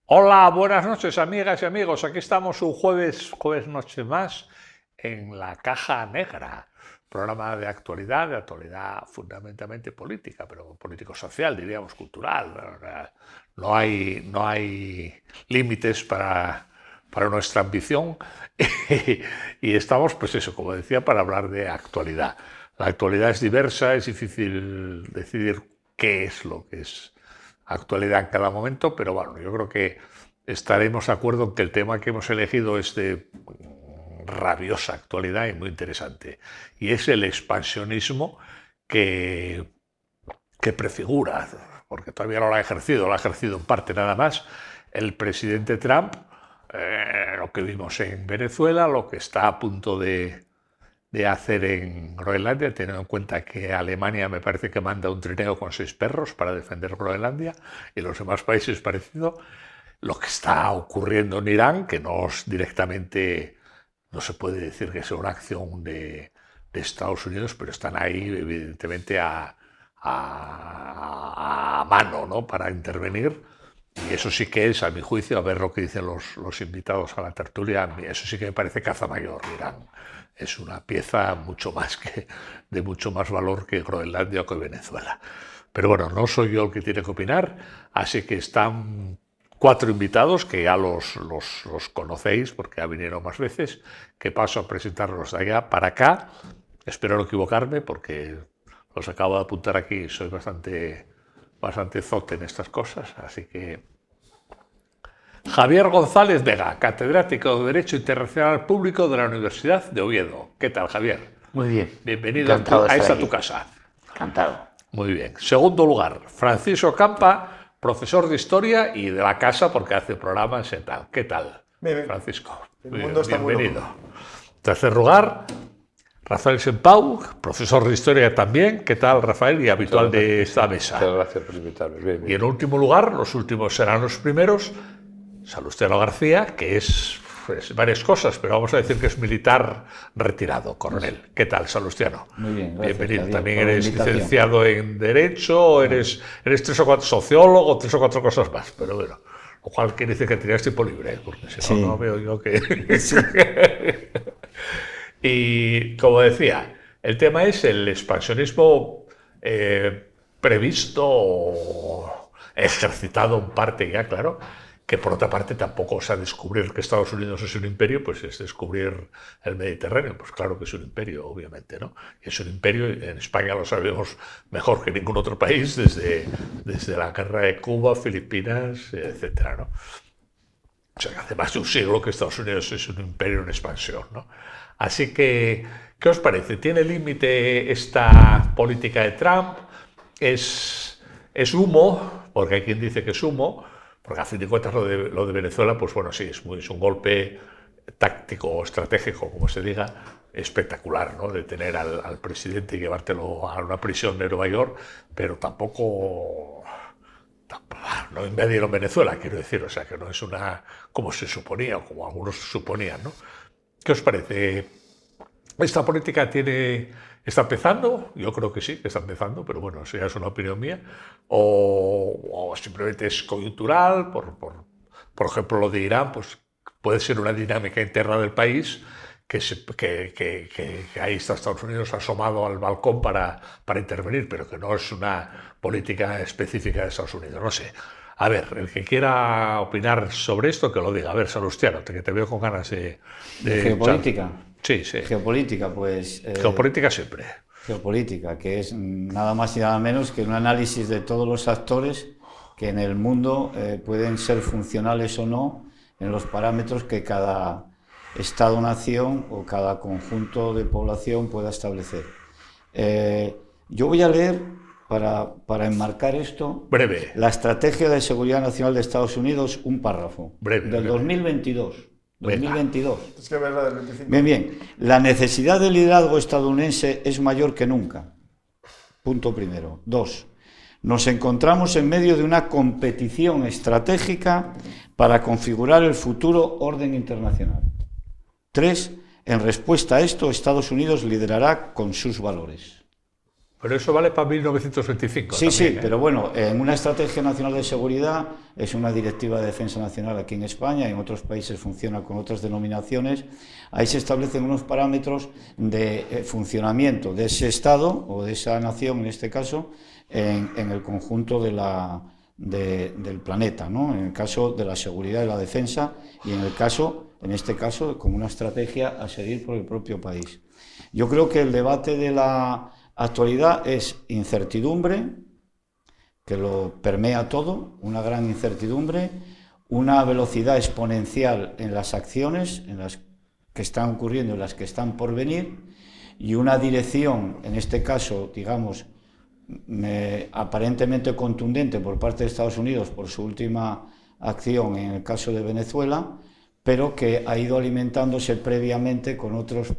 Hola, buenas noches, amigas y amigos. Aquí estamos un jueves noche más en La Caja Negra, programa de actualidad fundamentalmente política, pero político-social, diríamos cultural. No hay límites para nuestra ambición y estamos, pues eso, como decía, para hablar de actualidad. La actualidad es diversa, es difícil decidir qué es lo que es actualidad en cada momento, pero bueno, yo creo que estaremos de acuerdo en que el tema que hemos elegido es de rabiosa actualidad y muy interesante. Y es el expansionismo que, que prefigura, porque todavía no lo ha ejercido en parte nada más, el presidente Trump, lo que vimos en Venezuela, lo que está a punto de hacer en Groenlandia, teniendo en cuenta que Alemania me parece que manda un trineo con 6 perros para defender Groenlandia y los demás países parecido, lo que está ocurriendo en Irán, que no es directamente, no se puede decir que sea una acción de Estados Unidos, pero están ahí evidentemente a mano, ¿no?, para intervenir. Y eso sí que es, a mi juicio, a ver lo que dicen los invitados a la tertulia, eso sí que me parece caza mayor. Irán es una pieza de mucho más valor que Groenlandia o que Venezuela. Pero bueno, no soy yo el que tiene que opinar, así que están 4 invitados que ya los conocéis porque ya vinieron más veces, que paso a presentarlos de allá para acá. Espero no equivocarme porque los acabo de apuntar aquí, soy bastante zote en estas cosas, así que Javier González Vega, catedrático de Derecho Internacional Público de la Universidad de Oviedo. ¿Qué tal, Javier? Muy bien. Bienvenido Encantado de a estar esta aquí. tu casa. Encantado. Muy bien. Segundo lugar, Francisco Campa, profesor de Historia y de la casa porque hace programas y tal. ¿Qué tal, Bien, bien. Francisco? El Muy mundo bien, está muy bienvenido. loco. Tercer lugar, Rafael Sempau, profesor de Historia también. ¿Qué tal, Rafael? Y habitual de esta mesa. Muchas gracias por invitarme. Bien, Y bien. en último lugar, los últimos serán los primeros, Salustiano García, que es varias cosas, pero vamos a decir que es militar retirado, coronel. ¿Qué tal, Salustiano? Muy bien, gracias, Bienvenido. Javier, También por la eres invitación. licenciado en Derecho, eres 3 o 4 sociólogo, 3 o 4 cosas más, pero bueno, lo cual quiere decir que tenías tiempo libre, porque si no, Sí. no veo yo que... Sí. Y como decía, el tema es el expansionismo previsto o ejercitado en parte ya, claro, que por otra parte tampoco, o sea, descubrir que Estados Unidos es un imperio, pues es descubrir el Mediterráneo, pues claro que es un imperio, obviamente, ¿no? Y es un imperio, en España lo sabemos mejor que ningún otro país, desde la guerra de Cuba, Filipinas, etcétera, ¿no? O sea, que hace más de un siglo que Estados Unidos es un imperio en expansión, ¿no? Así que, ¿qué os parece? ¿Tiene límite esta política de Trump? ¿Es humo? Porque hay quien dice que es humo, porque a fin de cuentas lo de Venezuela, pues bueno, sí, es un golpe táctico o estratégico, como se diga, espectacular, ¿no? De tener al presidente y llevártelo a una prisión de Nueva York, pero tampoco no invadieron Venezuela, quiero decir, o sea, que no es una, como se suponía, o como algunos suponían, ¿no? ¿Qué os parece? ¿Esta política está empezando? Yo creo que sí, que está empezando, pero bueno, eso ya es una opinión mía. O simplemente es coyuntural, por ejemplo, lo de Irán, pues puede ser una dinámica interna del país que ahí está Estados Unidos asomado al balcón para intervenir, pero que no es una política específica de Estados Unidos. No sé. A ver, el que quiera opinar sobre esto, que lo diga. A ver, Salustiano, que te veo con ganas de Geopolítica. Sí, sí. Geopolítica, pues. Geopolítica siempre. Geopolítica, que es nada más y nada menos que un análisis de todos los actores que en el mundo pueden ser funcionales o no en los parámetros que cada Estado-nación o cada conjunto de población pueda establecer. Yo voy a leer, para enmarcar esto, Breve. la Estrategia de Seguridad Nacional de Estados Unidos, un párrafo, Breve, del breve. 2022. 2022. Es que ver la del 25. Bien, bien. La necesidad de liderazgo estadounidense es mayor que nunca. Punto primero. 2. Nos encontramos en medio de una competición estratégica para configurar el futuro orden internacional. 3. En respuesta a esto, Estados Unidos liderará con sus valores. Pero eso vale para 1925. Sí, también, sí, pero bueno, en una estrategia nacional de seguridad es una directiva de defensa nacional aquí en España, en otros países funciona con otras denominaciones. Ahí se establecen unos parámetros de funcionamiento de ese Estado o de esa nación, en este caso, en el conjunto del planeta, ¿no? En el caso de la seguridad y la defensa y en este caso, como una estrategia a seguir por el propio país. Yo creo que el debate de la actualidad es incertidumbre, que lo permea todo, una gran incertidumbre, una velocidad exponencial en las acciones, en las que están ocurriendo, en las que están por venir, y una dirección, en este caso, digamos, aparentemente contundente por parte de Estados Unidos por su última acción en el caso de Venezuela, pero que ha ido alimentándose previamente con otros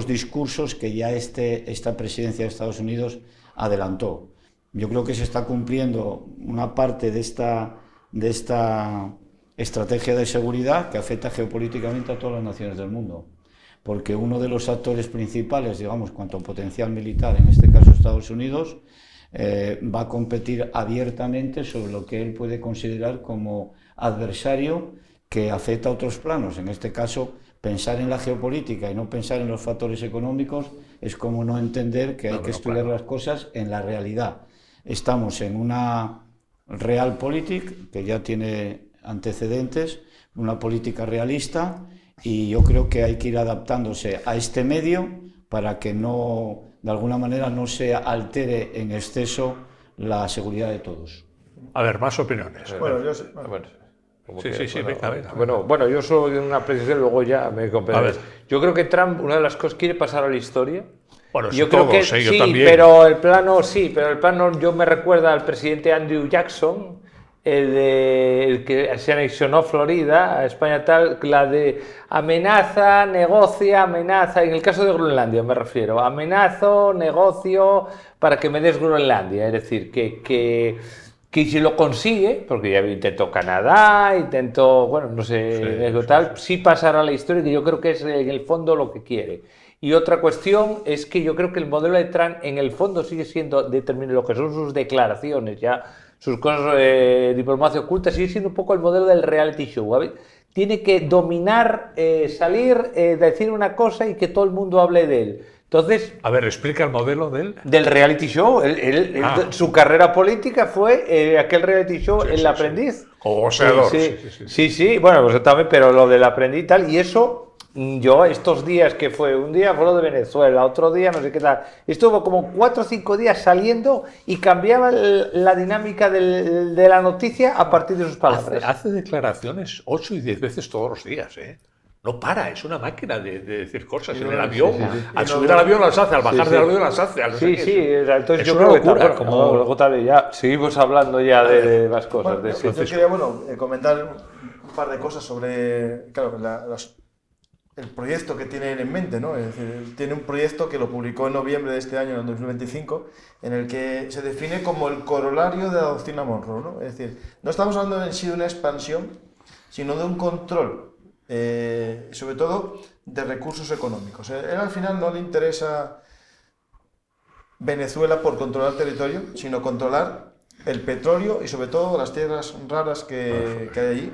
discursos que ya esta presidencia de Estados Unidos adelantó. Yo creo que se está cumpliendo una parte de esta estrategia de seguridad que afecta geopolíticamente a todas las naciones del mundo, porque uno de los actores principales, digamos, cuanto a potencial militar, en este caso Estados Unidos, va a competir abiertamente sobre lo que él puede considerar como adversario que afecta a otros planos. En este caso, pensar en la geopolítica y no pensar en los factores económicos es como no entender que hay que estudiar las cosas en la realidad. Estamos en una realpolitik que ya tiene antecedentes, una política realista, y yo creo que hay que ir adaptándose a este medio para que no, de alguna manera, no se altere en exceso la seguridad de todos. A ver, más opiniones. Bueno, yo sé. Sí, venga. Bueno, yo solo de una precisión, luego ya me comprendes. Yo creo que Trump, una de las cosas, quiere pasar a la historia. Bueno, yo creo que yo sí, también. pero el plano yo me recuerda al presidente Andrew Jackson, el que se anexionó Florida a España, tal, la de amenaza, negocia, amenaza, en el caso de Groenlandia me refiero, amenazo, negocio para que me des Groenlandia, es decir, que si lo consigue, porque ya intentó Canadá, intentó, bueno, no sé, sí pasará a la historia, que yo creo que es en el fondo lo que quiere. Y otra cuestión es que yo creo que el modelo de Trump en el fondo sigue siendo determinado, lo que son sus declaraciones, ya sus cosas de diplomacia oculta, sigue siendo un poco el modelo del reality show. ¿Sabes? Tiene que dominar, salir, decir una cosa y que todo el mundo hable de él. Entonces, a ver, explica el modelo del reality show. Su carrera política fue aquel reality show, El Aprendiz. Como boxeador. Sí, bueno, pues también, pero lo del aprendiz y tal, y eso, yo estos días que fue, un día fue lo de Venezuela, otro día no sé qué tal, estuvo como 4 o 5 días saliendo y cambiaba la dinámica de la noticia a partir de sus palabras. Hace declaraciones 8 y 10 veces todos los días, ¿eh? No para, es una máquina de decir cosas en el avión. Al subir al avión las hace, al bajar del avión las hace. Entonces es yo una creo locura. Que como luego tal ya seguimos hablando ya de más cosas. Bueno, yo quería comentar un par de cosas sobre, claro, el proyecto que tienen en mente, ¿no? Es decir, tiene un proyecto que lo publicó en noviembre de este año, en el 2025, en el que se define como el corolario de la doctrina Monroe, ¿no? Es decir, no estamos hablando en sí de una expansión, sino de un control. Sobre todo de recursos económicos. Él al final no le interesa Venezuela por controlar territorio, sino controlar el petróleo y sobre todo las tierras raras que hay allí,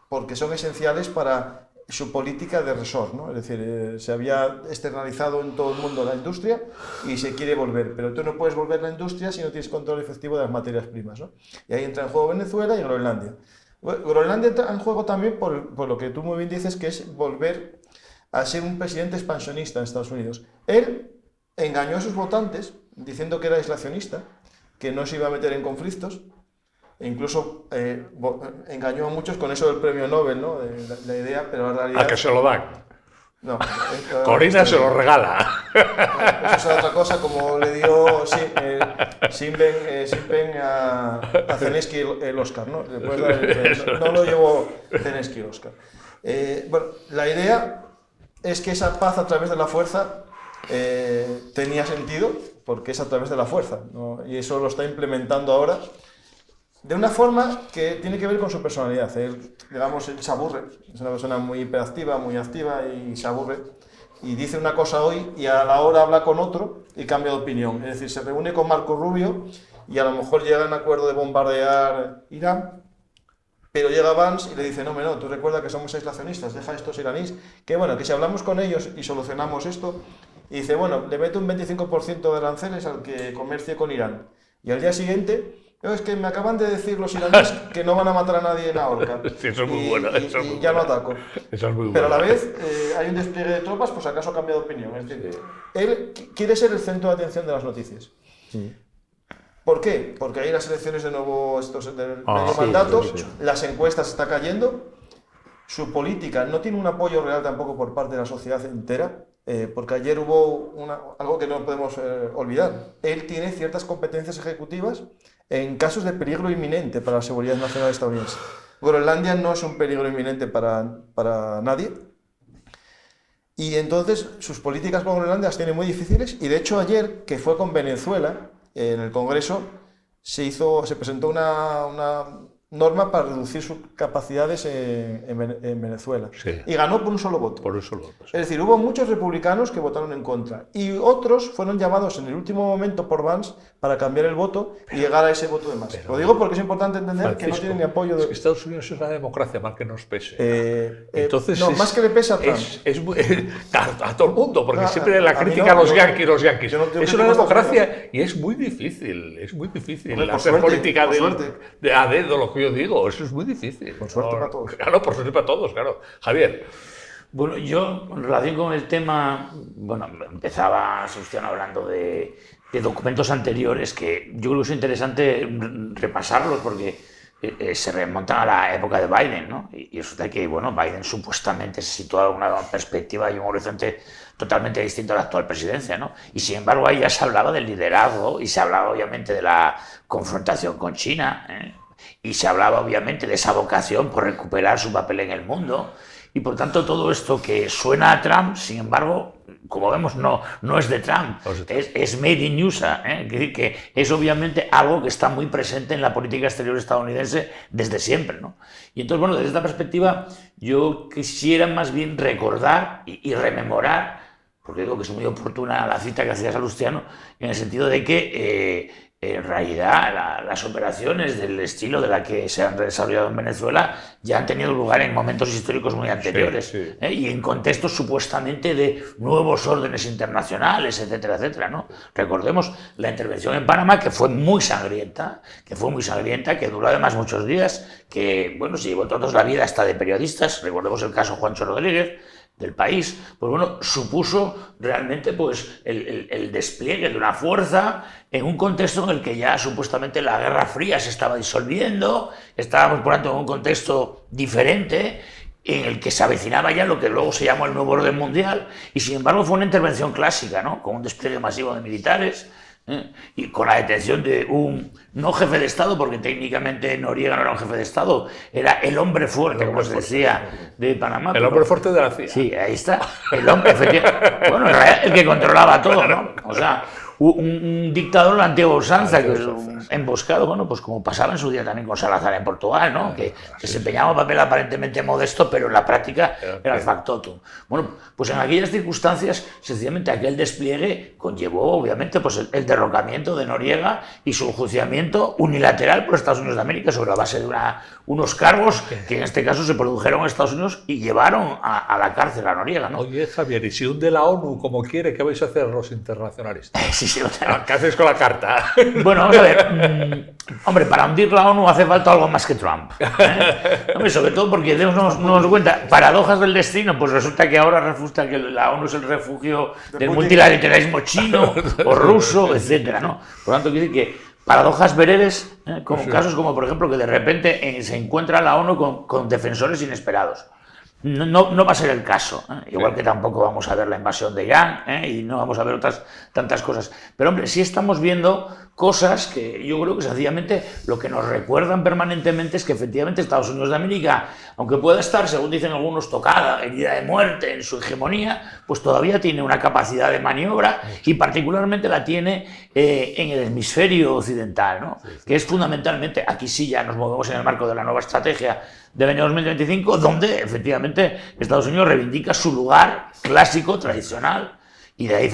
porque son esenciales para su política de resort, ¿no? Es decir, se había externalizado en todo el mundo la industria y se quiere volver, pero tú no puedes volver la industria si no tienes control efectivo de las materias primas, ¿no? Y ahí entra en juego Venezuela y Groenlandia. Groenlandia entra en juego también por lo que tú muy bien dices, que es volver a ser un presidente expansionista en Estados Unidos. Él engañó a sus votantes diciendo que era aislacionista, que no se iba a meter en conflictos, e incluso engañó a muchos con eso del premio Nobel, ¿no? La idea, pero en realidad... ¿A que se lo dan? No. Corina se lo regala. Eso es otra cosa, como le dio Simpen a Zelensky el Oscar, ¿no? No lo llevó Zelensky el Oscar. Bueno, la idea es que esa paz a través de la fuerza tenía sentido, porque es a través de la fuerza, ¿no? Y eso lo está implementando ahora de una forma que tiene que ver con su personalidad. Él, digamos, él se aburre, es una persona muy hiperactiva, muy activa y se aburre. y dice una cosa hoy y a la hora habla con otro y cambia de opinión. Es decir, se reúne con Marco Rubio y a lo mejor llega a un acuerdo de bombardear Irán, pero llega Vance y le dice, no, tú recuerda que somos aislacionistas, deja a estos iraníes, que bueno, que si hablamos con ellos y solucionamos esto, y dice, bueno, le mete un 25% de aranceles al que comercie con Irán. Y al día siguiente, es que me acaban de decir los iraníes que no van a matar a nadie en la horca. Sí, eso es muy bueno. Y ya lo ataco. Eso es muy bueno. Pero a la vez hay un despliegue de tropas, pues acaso ha cambiado de opinión. Es decir, él quiere ser el centro de atención de las noticias. Sí. ¿Por qué? Porque hay las elecciones de nuevo del medio mandato, las encuestas está cayendo, su política no tiene un apoyo real tampoco por parte de la sociedad entera, porque ayer hubo algo que no podemos olvidar. Él tiene ciertas competencias ejecutivas en casos de peligro inminente para la seguridad nacional estadounidense. Groenlandia no es un peligro inminente para nadie. Y entonces sus políticas con Groenlandia las tiene muy difíciles, y de hecho ayer, que fue con Venezuela, en el Congreso, se presentó una norma para reducir sus capacidades en Venezuela. Sí. Y ganó por un solo voto. Por un solo voto. Es decir, hubo muchos republicanos que votaron en contra y otros fueron llamados en el último momento por Vance para cambiar el voto y llegar a ese voto de más. Lo digo porque es importante entender, Francisco, que no tienen ni apoyo de... Es que Estados Unidos es una democracia, mal que nos pese. Entonces no, más que le pesa a Trump. A todo el mundo, porque siempre la crítica a los yanquis. Es una democracia y es muy difícil. Es muy difícil hacer política de a dedo, lo que yo digo. Eso es muy difícil. Por suerte para todos. Claro, por suerte para todos, claro. Javier. Bueno, yo en relación con el tema, bueno, empezaba Sebastián hablando de documentos anteriores que yo creo que es interesante repasarlos porque se remontan a la época de Biden, ¿no? Y resulta que, bueno, Biden supuestamente se situaba en una perspectiva y un horizonte totalmente distinto a la actual presidencia, ¿no? Y sin embargo ahí ya se hablaba del liderazgo y se hablaba obviamente de la confrontación con China, y se hablaba obviamente de esa vocación por recuperar su papel en el mundo. Y por tanto todo esto que suena a Trump, sin embargo, como vemos, no es de Trump, es made in USA, es decir, que es obviamente algo que está muy presente en la política exterior estadounidense desde siempre, ¿no? Y entonces, bueno, desde esta perspectiva yo quisiera más bien recordar y rememorar, porque digo que es muy oportuna la cita que hacía Salustiano, en el sentido de que en realidad las operaciones del estilo de la que se han desarrollado en Venezuela ya han tenido lugar en momentos históricos muy anteriores, y en contextos supuestamente de nuevos órdenes internacionales, etcétera, etcétera, ¿no? Recordemos la intervención en Panamá, que fue muy sangrienta, que duró además muchos días, que bueno, se llevó todos la vida hasta de periodistas. Recordemos el caso Juancho Rodríguez del País, pues bueno, supuso realmente pues el despliegue de una fuerza en un contexto en el que ya supuestamente la Guerra Fría se estaba disolviendo, estábamos por tanto en un contexto diferente en el que se avecinaba ya lo que luego se llamó el nuevo orden mundial, y sin embargo fue una intervención clásica, ¿no? Con un despliegue masivo de militares, y con la detención de un no jefe de Estado, porque técnicamente Noriega no era un jefe de Estado, era el hombre fuerte, como se decía, de Panamá. El hombre fuerte de la CIA. Sí, ahí está. El hombre, efectivamente. Bueno, en realidad, el que controlaba todo, ¿no? O sea, un dictador de la antigua usanza, que emboscado, bueno, pues como pasaba en su día también con Salazar en Portugal, ¿no? Que desempeñaba un papel aparentemente modesto, pero en la práctica era el factotum. Bueno, pues en aquellas circunstancias, sencillamente aquel despliegue conllevó, obviamente, pues el derrocamiento de Noriega y su enjuiciamiento unilateral por Estados Unidos de América sobre la base de unos cargos que en este caso se produjeron en Estados Unidos y llevaron a la cárcel a Noriega, ¿no? Oye, Javier, ¿y si hunde la ONU como quiere, qué vais a hacer los internacionalistas? Sí, ¿Qué haces con la carta? Bueno, vamos a ver. Hombre, para hundir la ONU hace falta algo más que Trump. Hombre, sobre todo porque démonos cuenta, paradojas del destino, pues resulta que ahora resulta que la ONU es el refugio del multilateralismo chino o ruso, etcétera, ¿no? Por lo tanto, quiere decir que paradojas veredes, como casos como, por ejemplo, que de repente se encuentra la ONU con defensores inesperados. No va a ser el caso, igual que tampoco vamos a ver la invasión de Irán, y no vamos a ver otras tantas cosas. Pero hombre, sí estamos viendo cosas que yo creo que sencillamente lo que nos recuerdan permanentemente es que efectivamente Estados Unidos de América, aunque pueda estar, según dicen algunos, tocada, herida de muerte en su hegemonía, pues todavía tiene una capacidad de maniobra y particularmente la tiene en el hemisferio occidental, ¿no? Que es fundamentalmente, aquí sí ya nos movemos en el marco de la nueva estrategia de año 2025, donde efectivamente efectivamente Estados Unidos reivindica su lugar clásico, tradicional, y de ahí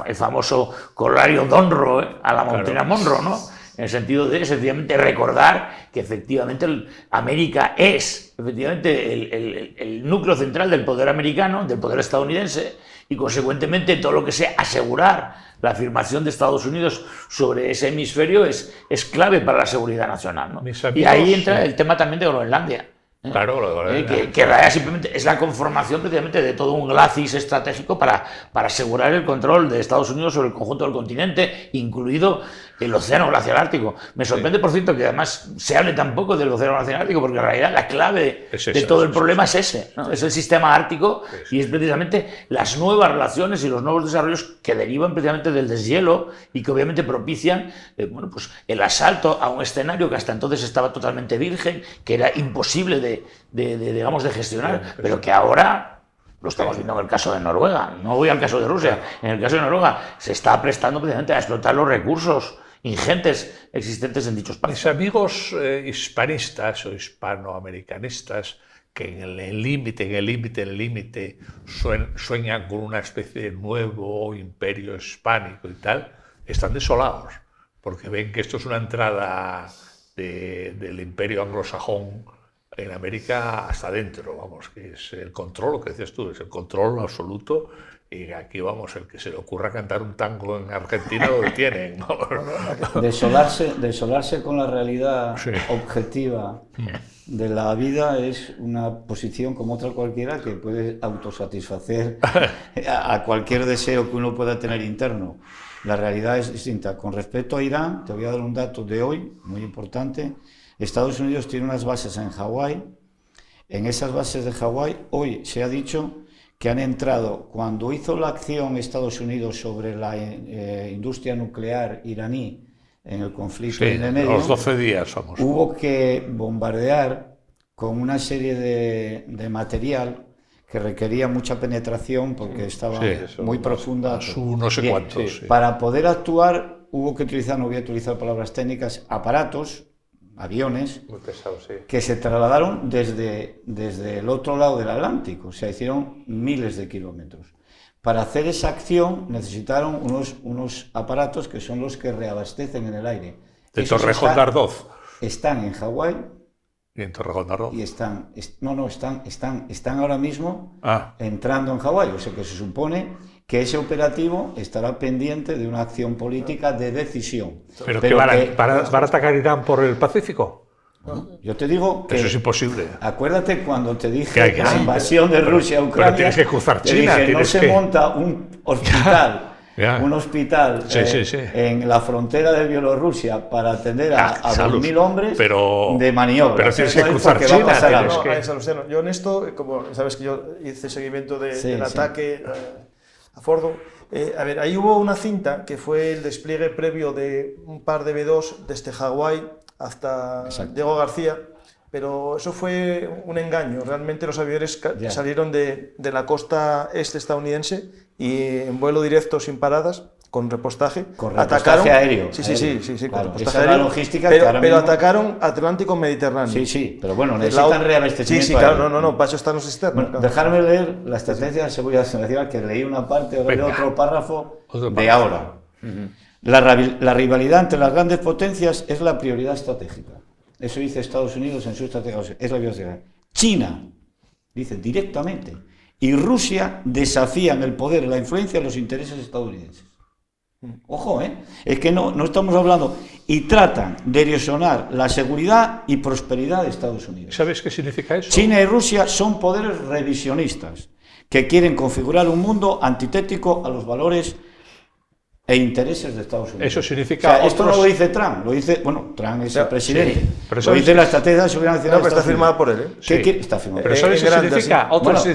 el famoso corolario Monroe a la doctrina Monroe, ¿no? En el sentido de, efectivamente, recordar que efectivamente América es efectivamente el núcleo central del poder americano, del poder estadounidense, y consecuentemente todo lo que sea asegurar la afirmación de Estados Unidos sobre ese hemisferio es clave para la seguridad nacional, ¿no? Y ahí entra el tema también de Groenlandia. Claro, que Raya simplemente es la conformación precisamente de todo un glacis estratégico para asegurar el control de Estados Unidos sobre el conjunto del continente, incluido el océano glaciar ártico. Me sorprende, por cierto, que además se hable tan poco del océano glaciar ártico, porque en realidad la clave de todo el problema es ese, ¿no? Es el sistema ártico y es precisamente las nuevas relaciones y los nuevos desarrollos que derivan precisamente del deshielo y que obviamente propician bueno, pues el asalto a un escenario que hasta entonces estaba totalmente virgen, que era imposible digamos, de gestionar, pero que ahora lo estamos viendo en el caso de Noruega. No voy al caso de Rusia. En el caso de Noruega se está prestando precisamente a explotar los recursos ingentes existentes en dichos países. Mis amigos hispanistas o hispanoamericanistas que en el límite sueñan con una especie de nuevo imperio hispánico y tal, están desolados, porque ven que esto es una entrada del imperio anglosajón en América hasta adentro, vamos, que es el control, lo que decías tú, es el control absoluto, y aquí, vamos, el que se le ocurra cantar un tango en Argentina lo detienen. Desolarse con la realidad objetiva de la vida es una posición como otra cualquiera que puede autosatisfacer a cualquier deseo que uno pueda tener interno. La realidad es distinta. Con respecto a Irán, te voy a dar un dato de hoy, muy importante. Estados Unidos tiene unas bases en Hawái. En esas bases de Hawái, hoy se ha dicho que han entrado, cuando hizo la acción Estados Unidos sobre la industria nuclear iraní en el conflicto en el medio, los 12 días, vamos. Hubo que bombardear con una serie de material que requería mucha penetración porque estaba muy profunda. No sé cuántos. Para poder actuar hubo que utilizar, no voy a utilizar palabras técnicas, aparatos, aviones, muy pesados, que se trasladaron desde el otro lado del Atlántico, o sea, hicieron miles de kilómetros. Para hacer esa acción necesitaron unos aparatos que son los que reabastecen en el aire. De Torrejón de Ardoz. Están en Hawái. ¿Y en Torrejón de Ardoz? Y están ahora mismo entrando en Hawái, o sea que se supone que ese operativo estará pendiente de una acción política de decisión. ¿Pero que van a atacar Irán por el Pacífico? Yo te digo que... Eso es imposible. Acuérdate cuando te dije la invasión de Rusia a Ucrania... Pero tienes que cruzar China. Dije, no se monta un hospital... un hospital en la frontera de Bielorrusia para atender a 2.000 hombres de maniobra. Pero tienes que cruzar China. Yo en esto, como sabes que yo hice seguimiento del ataque a Fordo, a ver, ahí hubo una cinta que fue el despliegue previo de un par de B-2 desde Hawái hasta Diego García, pero eso fue un engaño. Realmente los aviones salieron de la costa este estadounidense y en vuelo directo sin paradas, con repostaje, atacaron, aéreo. Sí, claro, con repostaje aéreo, logística pero atacaron Atlántico Mediterráneo. Sí, pero bueno, necesitan reabastecimiento. Sí, claro, no, para eso están los externos. Bueno, dejarme leer la estrategia de seguridad nacional, que leí una parte, ahora leo otro párrafo de ahora. La rivalidad entre las grandes potencias es la prioridad estratégica. Eso dice Estados Unidos en su estrategia, es la prioridad. China, dice directamente, y Rusia desafían el poder y la influencia de los intereses estadounidenses. Ojo, es que no estamos hablando, y tratan de erosionar la seguridad y prosperidad de Estados Unidos. ¿Sabes qué significa eso? China y Rusia son poderes revisionistas que quieren configurar un mundo antitético a los valores e intereses de Estados Unidos. Eso significa... esto no lo dice Trump, lo dice... Bueno, Trump es el presidente. Sí, pero lo dice la Estrategia de Seguridad Nacional. No, pero está firmada por él, Está firmada. Pero ¿sabes qué significa?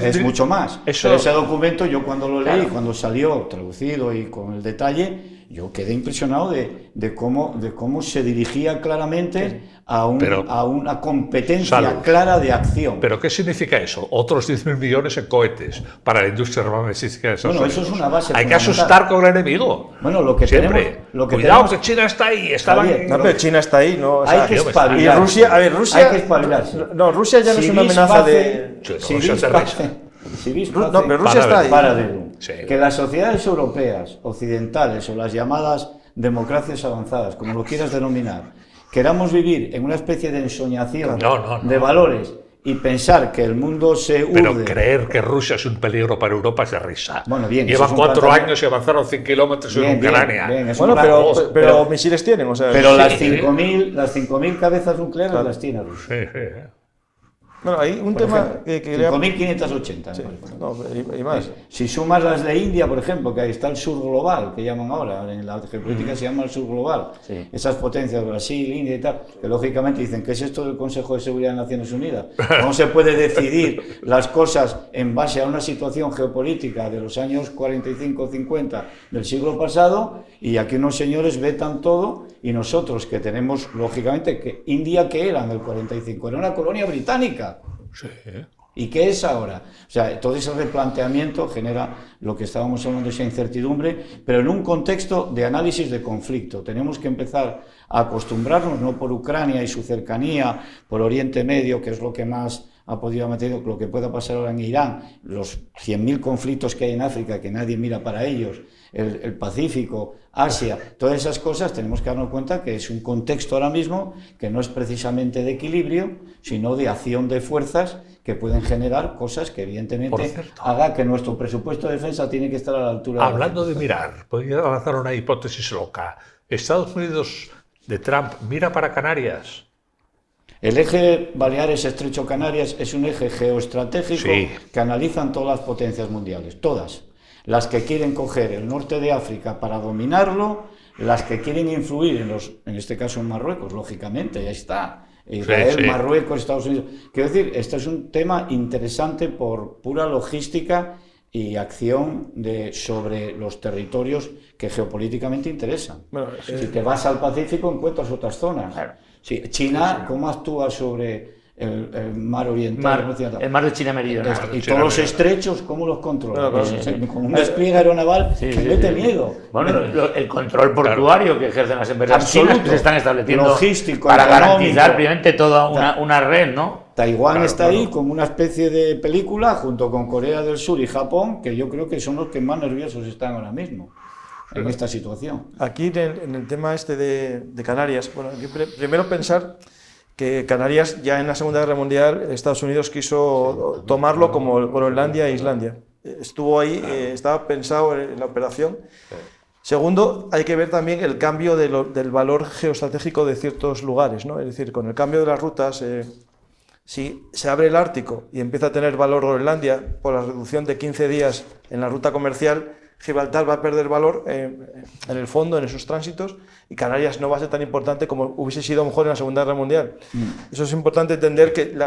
Es mucho más. Pero ese documento, yo cuando lo leí, cuando salió traducido y con el detalle, yo quedé impresionado de cómo se dirigía claramente a una competencia clara de acción. ¿Pero qué significa eso? Otros 10.000 millones en cohetes para la industria armamentística de Estados Unidos. Eso es una base Hay que asustar con el enemigo. Bueno, lo que siempre. Tenemos, Cuidado, que China está ahí. No, pero China está ahí, ¿no? O sea, hay que espabilar. Y Rusia, a ver, Rusia... Hay que espabilarse. No, Rusia ya no es una amenaza de... No, pero Rusia está ahí. Sí. Que las sociedades europeas, occidentales o las llamadas democracias avanzadas, como lo quieras denominar, queramos vivir en una especie de ensoñación de valores y pensar que el mundo se urde. Pero creer que Rusia es un peligro para Europa es de risa. Bueno, bien, llevan 4 años y avanzaron 100 kilómetros en Ucrania. Bueno, pero misiles tienen, o sea... Pero las 5.000 cabezas nucleares las tiene Rusia. Sí. Bueno, hay un tema que 5.580. Sí, no, y más. Si sumas las de India, por ejemplo, que ahí está el sur global, que llaman ahora, en la geopolítica se llama el sur global, esas potencias, Brasil, India y tal, que lógicamente dicen, ¿qué es esto del Consejo de Seguridad de Naciones Unidas? ¿Cómo se puede decidir las cosas en base a una situación geopolítica de los años 45-50 del siglo pasado? Y aquí unos señores vetan todo, y nosotros que tenemos, lógicamente, que India, ¿qué era en el 45? Era una colonia británica. Sí. ¿Y qué es ahora? O sea, todo ese replanteamiento genera lo que estábamos hablando, esa incertidumbre, pero en un contexto de análisis de conflicto. Tenemos que empezar a acostumbrarnos, no por Ucrania y su cercanía, por Oriente Medio, que es lo que más ha podido meter, lo que pueda pasar ahora en Irán, los 100.000 conflictos que hay en África, que nadie mira para ellos, el Pacífico, Asia, todas esas cosas tenemos que darnos cuenta que es un contexto ahora mismo que no es precisamente de equilibrio, sino de acción de fuerzas que pueden generar cosas que evidentemente haga que nuestro presupuesto de defensa tiene que estar a la altura. Hablando de mirar, podría lanzar una hipótesis loca. Estados Unidos de Trump mira para Canarias. El eje Baleares-Estrecho Canarias es un eje geoestratégico que analizan todas las potencias mundiales, todas. Las que quieren coger el norte de África para dominarlo, las que quieren influir en este caso en Marruecos, lógicamente, ya está. Israel, Marruecos, Estados Unidos. Quiero decir, este es un tema interesante por pura logística y acción sobre los territorios que geopolíticamente interesan. Bueno, si te vas al Pacífico encuentras otras zonas. Claro. Sí, China, ¿cómo actúa sobre el mar oriental? El mar de China Meridional. Y todos los estrechos, ¿cómo los controla? Con un despliegue aeronaval que mete miedo. Bueno, el control portuario que ejercen las empresas chinas que se están estableciendo logístico, para garantizar previamente toda una red, ¿no? Taiwán está ahí como una especie de película junto con Corea del Sur y Japón, que yo creo que son los que más nerviosos están ahora mismo en esta situación. Aquí en el tema este de Canarias, bueno, primero pensar que Canarias ya en la Segunda Guerra Mundial Estados Unidos quiso tomarlo como Groenlandia e Islandia. Estuvo ahí, estaba pensado en la operación. Segundo, hay que ver también el cambio del valor geoestratégico de ciertos lugares, ¿no? Es decir, con el cambio de las rutas, si se abre el Ártico y empieza a tener valor Groenlandia por la reducción de 15 días en la ruta comercial, Gibraltar va a perder valor en el fondo, en esos tránsitos, y Canarias no va a ser tan importante como hubiese sido a lo mejor en la Segunda Guerra Mundial. Eso es importante entender que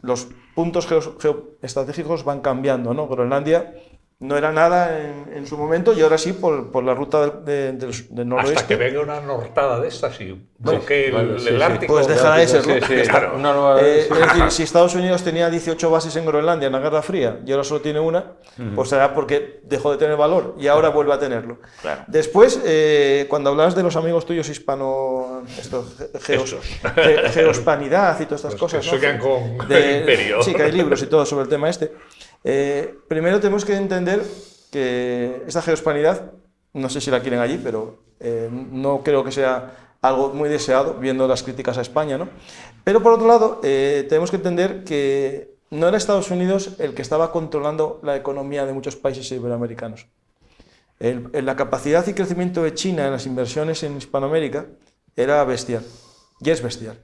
los puntos geoestratégicos van cambiando, ¿no? Groenlandia no era nada en su momento y ahora sí por la ruta del noroeste. Hasta que venga una nortada de estas y bloquee el Ártico. Pues dejará de serlo. Claro. Es decir, si Estados Unidos tenía 18 bases en Groenlandia en la Guerra Fría y ahora solo tiene una, pues será porque dejó de tener valor y ahora vuelve a tenerlo. Claro. Después, cuando hablas de los amigos tuyos geospanidad y todas estas cosas, que sueñan con el imperio. Sí, que hay libros y todo sobre el tema este. Primero tenemos que entender que esta geospanidad, no sé si la quieren allí, pero no creo que sea algo muy deseado, viendo las críticas a España, ¿no? Pero por otro lado, tenemos que entender que no era Estados Unidos el que estaba controlando la economía de muchos países iberoamericanos. La capacidad y crecimiento de China en las inversiones en Hispanoamérica era bestial, y es bestial.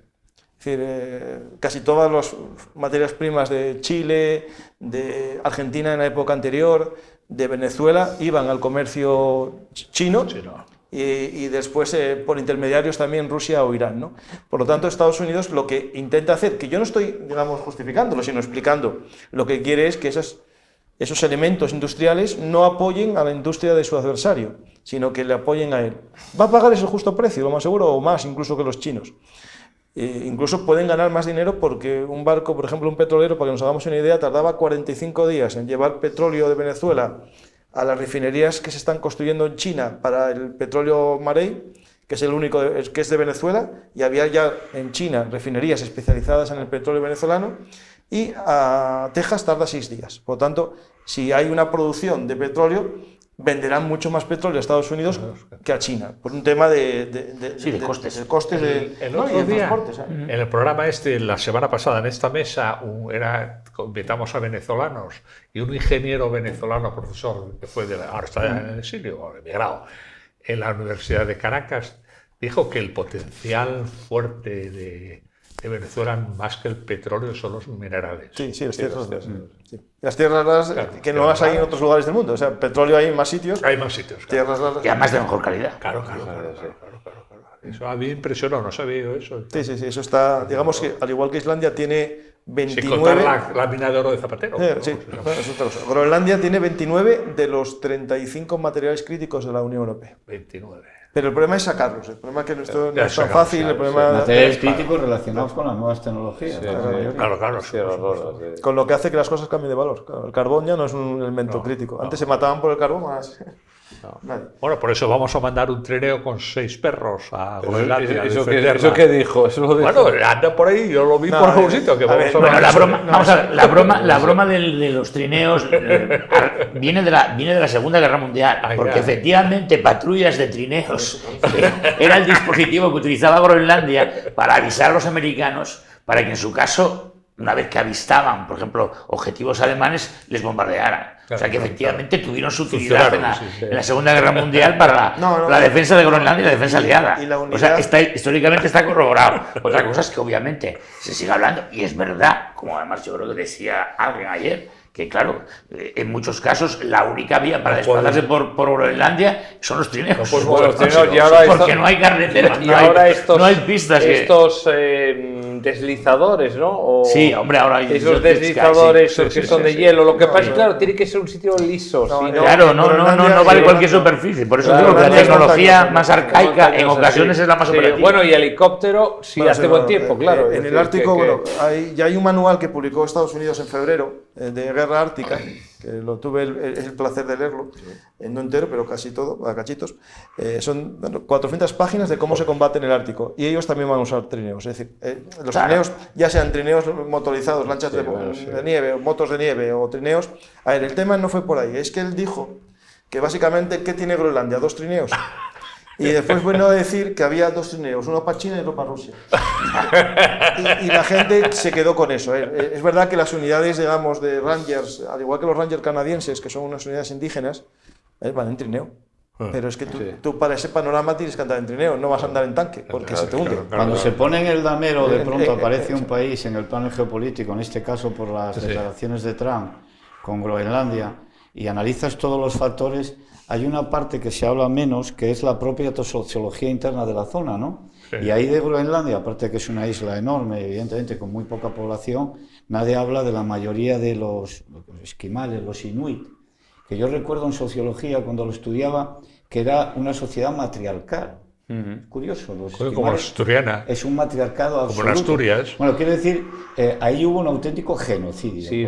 Es decir, casi todas las materias primas de Chile, de Argentina en la época anterior, de Venezuela, iban al comercio chino. Y después por intermediarios también Rusia o Irán, ¿no? Por lo tanto, Estados Unidos lo que intenta hacer, que yo no estoy, digamos, justificándolo, sino explicando, lo que quiere es que esos elementos industriales no apoyen a la industria de su adversario. sino que le apoyen a él. Va a pagar ese justo precio, lo más seguro, o más incluso que los chinos. Incluso pueden ganar más dinero porque un barco, por ejemplo, un petrolero, para que nos hagamos una idea, tardaba 45 días en llevar petróleo de Venezuela a las refinerías que se están construyendo en China para el petróleo Marey, que es el único que es de Venezuela, y había ya en China refinerías especializadas en el petróleo venezolano, y a Texas tarda 6 días. Por lo tanto, si hay una producción de petróleo, venderán mucho más petróleo a Estados Unidos que a China, por un tema de costes. De costes El no, y otro de día, transportes, ¿eh? en el programa la semana pasada, en esta mesa, invitamos a venezolanos y un ingeniero venezolano, profesor, que fue ahora está en el exilio, emigrado, en la Universidad de Caracas, dijo que el potencial fuerte de Venezuela, más que el petróleo, son los minerales. Sí, las tierras raras. Sí. Las tierras raras, que no las hay en otros lugares del mundo. O sea, petróleo hay en más sitios. Hay más sitios. Tierras raras. Y además de mejor calidad. Claro. Eso a mí me impresionó, no sabía yo eso. Sí, eso está, digamos que al igual que Islandia tiene Sin 29... contar la mina de oro de Zapatero. Sí, bueno, es otra cosa. Groenlandia tiene 29 de los 35 materiales críticos de la Unión Europea. 29. Pero el problema es sacarlos. El problema es que esto no Ya es tan sacamos, fácil. ya, El problema Materiales críticos relacionados con las nuevas tecnologías. Claro. con lo que hace que las cosas cambien de valor. Claro, el carbón ya no es un elemento crítico. Antes se mataban por el carbón, más. Vale. Bueno, por eso vamos a mandar un trineo con 6 perros a Groenlandia. ¿Eso qué dijo? ¿Eso lo dijo? Bueno, anda por ahí, yo lo vi por algún sitio. Que a vamos ver, a Bueno, mandar. la broma de los trineos viene de la Segunda Guerra Mundial, porque efectivamente patrullas de trineos era el dispositivo que utilizaba Groenlandia para avisar a los americanos para que en su caso, una vez que avistaban, por ejemplo, objetivos alemanes, les bombardearan. O sea que efectivamente tuvieron su utilidad en la Segunda Guerra Mundial para la defensa de Groenlandia y la defensa aliada. Y la unidad... O sea, históricamente está corroborado. Otra cosa es que obviamente se sigue hablando, y es verdad, como además yo creo que decía alguien ayer, que claro, en muchos casos la única vía para desplazarse por Groenlandia son los trineos. pues, Bueno, los trineos, y Sí, ahora porque no hay carreteras, y ahora no hay pistas. Estos deslizadores, ¿no? O Sí, hombre, ahora hay esos jet ski, deslizadores sí, que sí, son sí, de sí. hielo. Lo que pasa es que, claro, tiene que ser un sitio liso. No, si no, Claro, no vale sí, cualquier no. superficie. Por eso Claro, digo que la Groenlandia es tecnología montañosa, más arcaica en ocasiones es la más operativa. Bueno, y helicóptero si Bueno, hace sí, buen bueno, tiempo, claro. En Es el decir, Ártico, que- bueno, ya hay un manual que publicó Estados Unidos en febrero de guerra ártica, que lo tuve el placer de leerlo, no entero, pero casi todo, a cachitos. Son 400 páginas de cómo se combate en el Ártico, y ellos también van a usar trineos. Es decir, los trineos, ya sean trineos motorizados, lanchas de nieve, o motos de nieve, o trineos. A ver, el tema no fue por ahí, es que él dijo que básicamente, ¿qué tiene Groenlandia? 2 trineos. Y después vino a decir que había 2 trineos, uno para China y otro para Rusia. Y la gente se quedó con eso. Es verdad que las unidades, digamos, de Rangers, al igual que los Rangers canadienses, que son unas unidades indígenas, van en trineo. Pero es que tú para ese panorama tienes que andar en trineo, no vas a andar en tanque, porque se te hunde. Cuando se pone en el damero, de pronto eh, aparece un país en el plano geopolítico, en este caso por las declaraciones de Trump con Groenlandia, y analizas todos los factores, hay una parte que se habla menos, que es la propia sociología interna de la zona, ¿no? Sí. Y ahí de Groenlandia, aparte de que es una isla enorme, evidentemente con muy poca población, nadie habla de la mayoría de los esquimales, los inuit, que yo recuerdo en sociología cuando lo estudiaba, que era una sociedad matriarcal. Curioso, los como la asturiana. Es un matriarcado absoluto. Como en Asturias. Bueno, quiero decir, ahí hubo un auténtico genocidio. Sí,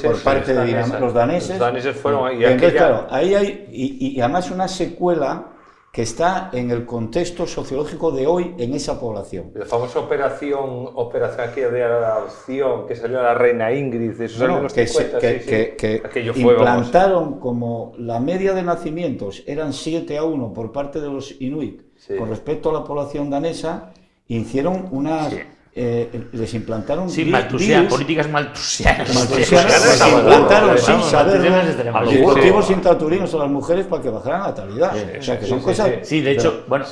por parte de Dinamarca. Los daneses. Los daneses fueron ahí. Entonces, claro, ahí hay, y además una secuela que está en el contexto sociológico de hoy en esa población. La famosa operación aquí de adopción que salió a la reina Ingrid, eso salió en los 50, que implantaron como la media de nacimientos eran 7-1 por parte de los inuit con respecto a la población danesa, hicieron unas... les implantaron políticas maltusianas. Les implantaron sin saberlo dispositivos intrauterinos a las mujeres para que bajaran la natalidad. O sea, que son cosas... Sí, de hecho, bueno,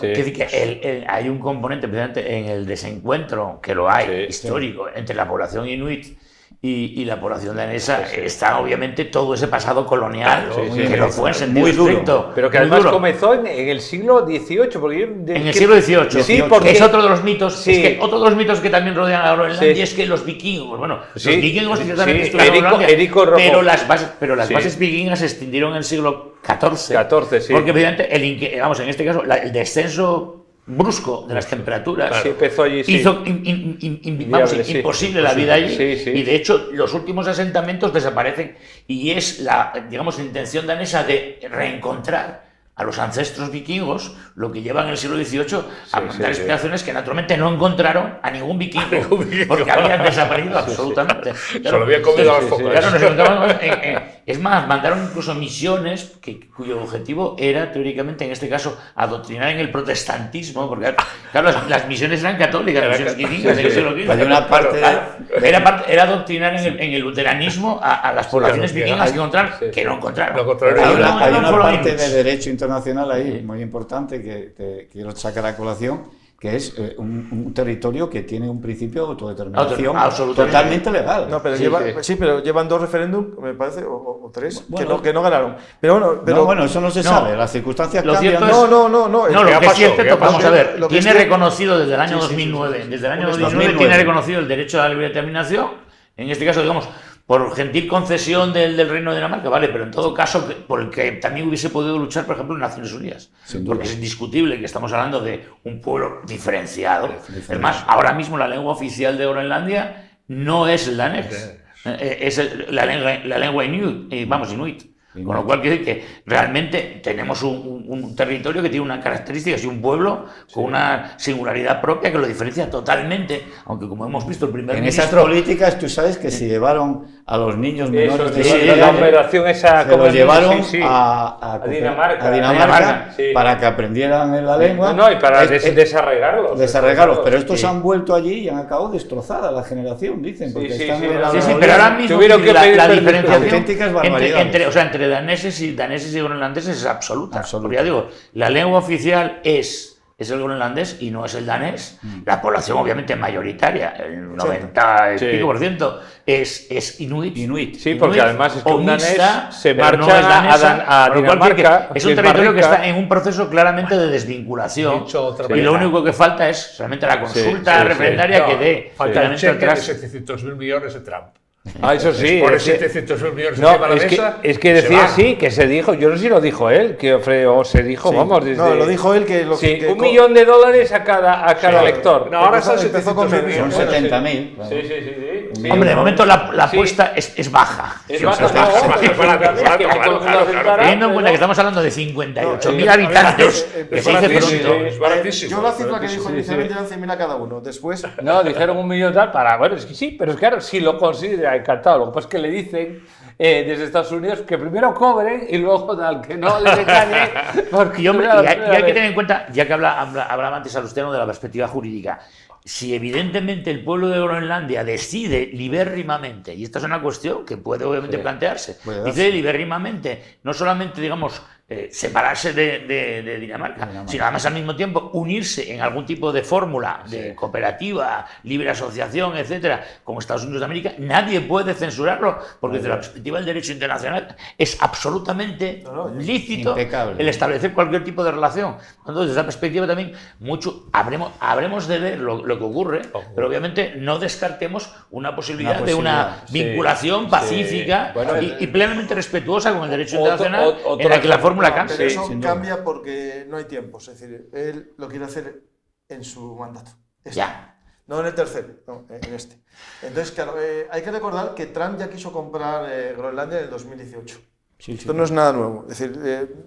hay un componente precisamente en el desencuentro, que lo hay, histórico, entre la población inuit y la población danesa. Está obviamente todo ese pasado colonial, que lo fue en sentido muy duro, estricto. pero que además comenzó en el siglo XVIII. Porque en el siglo XVIII, sí, porque es otro de los mitos, es que otro de los mitos que también rodean a Groenlandia es que los vikingos, los vikingos ciertamente estuvieron en Groenlandia, pero las bases vikingas se extendieron en el siglo 14. 14, sí. Porque evidentemente, en este caso, el descenso brusco de las temperaturas Sí, empezó allí, sí. hizo Viable, sí. imposible la vida allí, Sí, sí. y de hecho los últimos asentamientos desaparecen, y es la intención danesa de reencontrar a los ancestros vikingos, lo que lleva en el siglo XVIII a montar expediciones que naturalmente no encontraron a ningún vikingo, porque habían desaparecido absolutamente. Se lo habían comido a las focas. Claro, nos encontramos es más, mandaron incluso misiones cuyo objetivo era, teóricamente, en este caso, adoctrinar en el protestantismo, porque claro, las misiones eran católicas, las misiones vikingas del siglo XV. Hay una parte Era adoctrinar en el luteranismo a las poblaciones vikingas que encontraron, que no encontraron. Lo encontraron. Hay una Follow parte News. de derecho internacional ahí muy importante que te quiero sacar a colación, que es un territorio que tiene un principio de autodeterminación Absolutamente. totalmente legal. No, pero pero llevan 2 referéndums, me parece, o 3, Bueno, que no ganaron. Pero bueno, eso no se sabe, las circunstancias Lo cambian. cierto es- no. No, ¿Qué lo ha que es pasado? cierto, ¿Qué ha vamos a pasado? ver, Lo que tiene es que- reconocido desde el año Sí, sí, 2009, sí. desde el año Pues 2009 tiene reconocido el derecho a la libre determinación, en este caso, digamos, por gentil concesión del Reino de Dinamarca, vale, pero en todo caso, por el que también hubiese podido luchar, por ejemplo, en Naciones Unidas, Sin duda. porque es indiscutible que estamos hablando de un pueblo diferenciado. Además, ahora mismo la lengua oficial de Groenlandia no es el danés, es la lengua inuit, inuit. Con lo cual quiere decir que realmente tenemos un territorio que tiene unas características y un pueblo con una singularidad propia que lo diferencia totalmente, aunque como hemos visto el primer En esas ministro... políticas, tú sabes que se llevaron a los niños menores de sí, 7 la años, operación esa se los como- llevaron sí, sí. a Dinamarca. a Dinamarca, Dinamarca, sí. para que aprendieran la lengua. No, y para Es- desarraigarlos. desarraigarlos, pero estos Sí. han vuelto allí y han acabado destrozada la generación, dicen, porque sí, están sí, en el no, Sí, sí, aula pero ahora moderna. mismo Tuvieron que pedir la permiso. diferenciación Auténticas barbaridades. entre daneses y groenlandeses es absoluta. Absoluta. Porque ya digo, la lengua oficial es el groenlandés y no es el danés. La población, obviamente, mayoritaria, el 90 y Sí. pico por ciento, es inuit. Sí, porque además es que o un danés mixta, se pero no marcha es danesa, a con lo cual quiere Dinamarca, que es que un es más territorio que rica. está en un proceso claramente de desvinculación. Dicho otra Y lo manera. único que falta es solamente la consulta sí, sí. referendaria No, que dé falta el claramente cheque de atrás. 700.000 millones de Trump. Ah, eso sí. Por es que- 700.000 millones No, encima de la es que, mesa, es que se decía va. sí, que se dijo, yo no sé si lo dijo él, o se dijo, Sí. vamos, desde... No, lo dijo él que... Sí, que $1 millón a cada lector. No, ahora son Empezó con 700.000 menos. Son millones. 70.000. claro. Sí. Hombre, de momento la Sí. apuesta es baja. Es Sí, más, o sea, no, barato, pero barato, también barato, que claro, todo el mundo claro, aceptará, claro. teniendo en cuenta que pero- estamos hablando de 58.000 No, habitantes, que Es se dice baratísimo, pronto. es baratísimo. Yo la cifra que baratísimo. dijo inicialmente eran 100.000 a cada uno. Después... No, dijeron $1 millón para... Bueno, es que sí, pero es claro, si lo considera encantado. Lo que pasa es que le dicen desde Estados Unidos que primero cobren y luego tal, que no les engañe. Porque Y, hombre, claro, y hay que claro, tener en cuenta, ya que hablaba antes Salustiano de la perspectiva jurídica, si evidentemente el pueblo de Groenlandia decide libérrimamente, y esta es una cuestión que puede obviamente plantearse, puede darse. decide libérrimamente, no solamente, digamos, separarse de Dinamarca, sino además al mismo tiempo unirse en algún tipo de fórmula de cooperativa, libre asociación, etcétera, como Estados Unidos de América, nadie puede censurarlo, porque desde la perspectiva del derecho internacional es absolutamente lícito impecable. el establecer cualquier tipo de relación. Entonces, desde esa perspectiva también, habremos de ver lo que ocurre, pero obviamente no descartemos una posibilidad de una posibilidad, vinculación sí. pacífica Bueno, y plenamente respetuosa con el derecho Otro- internacional, otro- en la que la fórmula No, canse. pero eso sin duda. cambia porque no hay tiempo. Es decir, él lo quiere hacer en su mandato. Ya. No en el tercero, no, en este. Entonces, claro, hay que recordar que Trump ya quiso comprar Groenlandia en el 2018. Sí, sí. Esto no es nada nuevo. Es decir,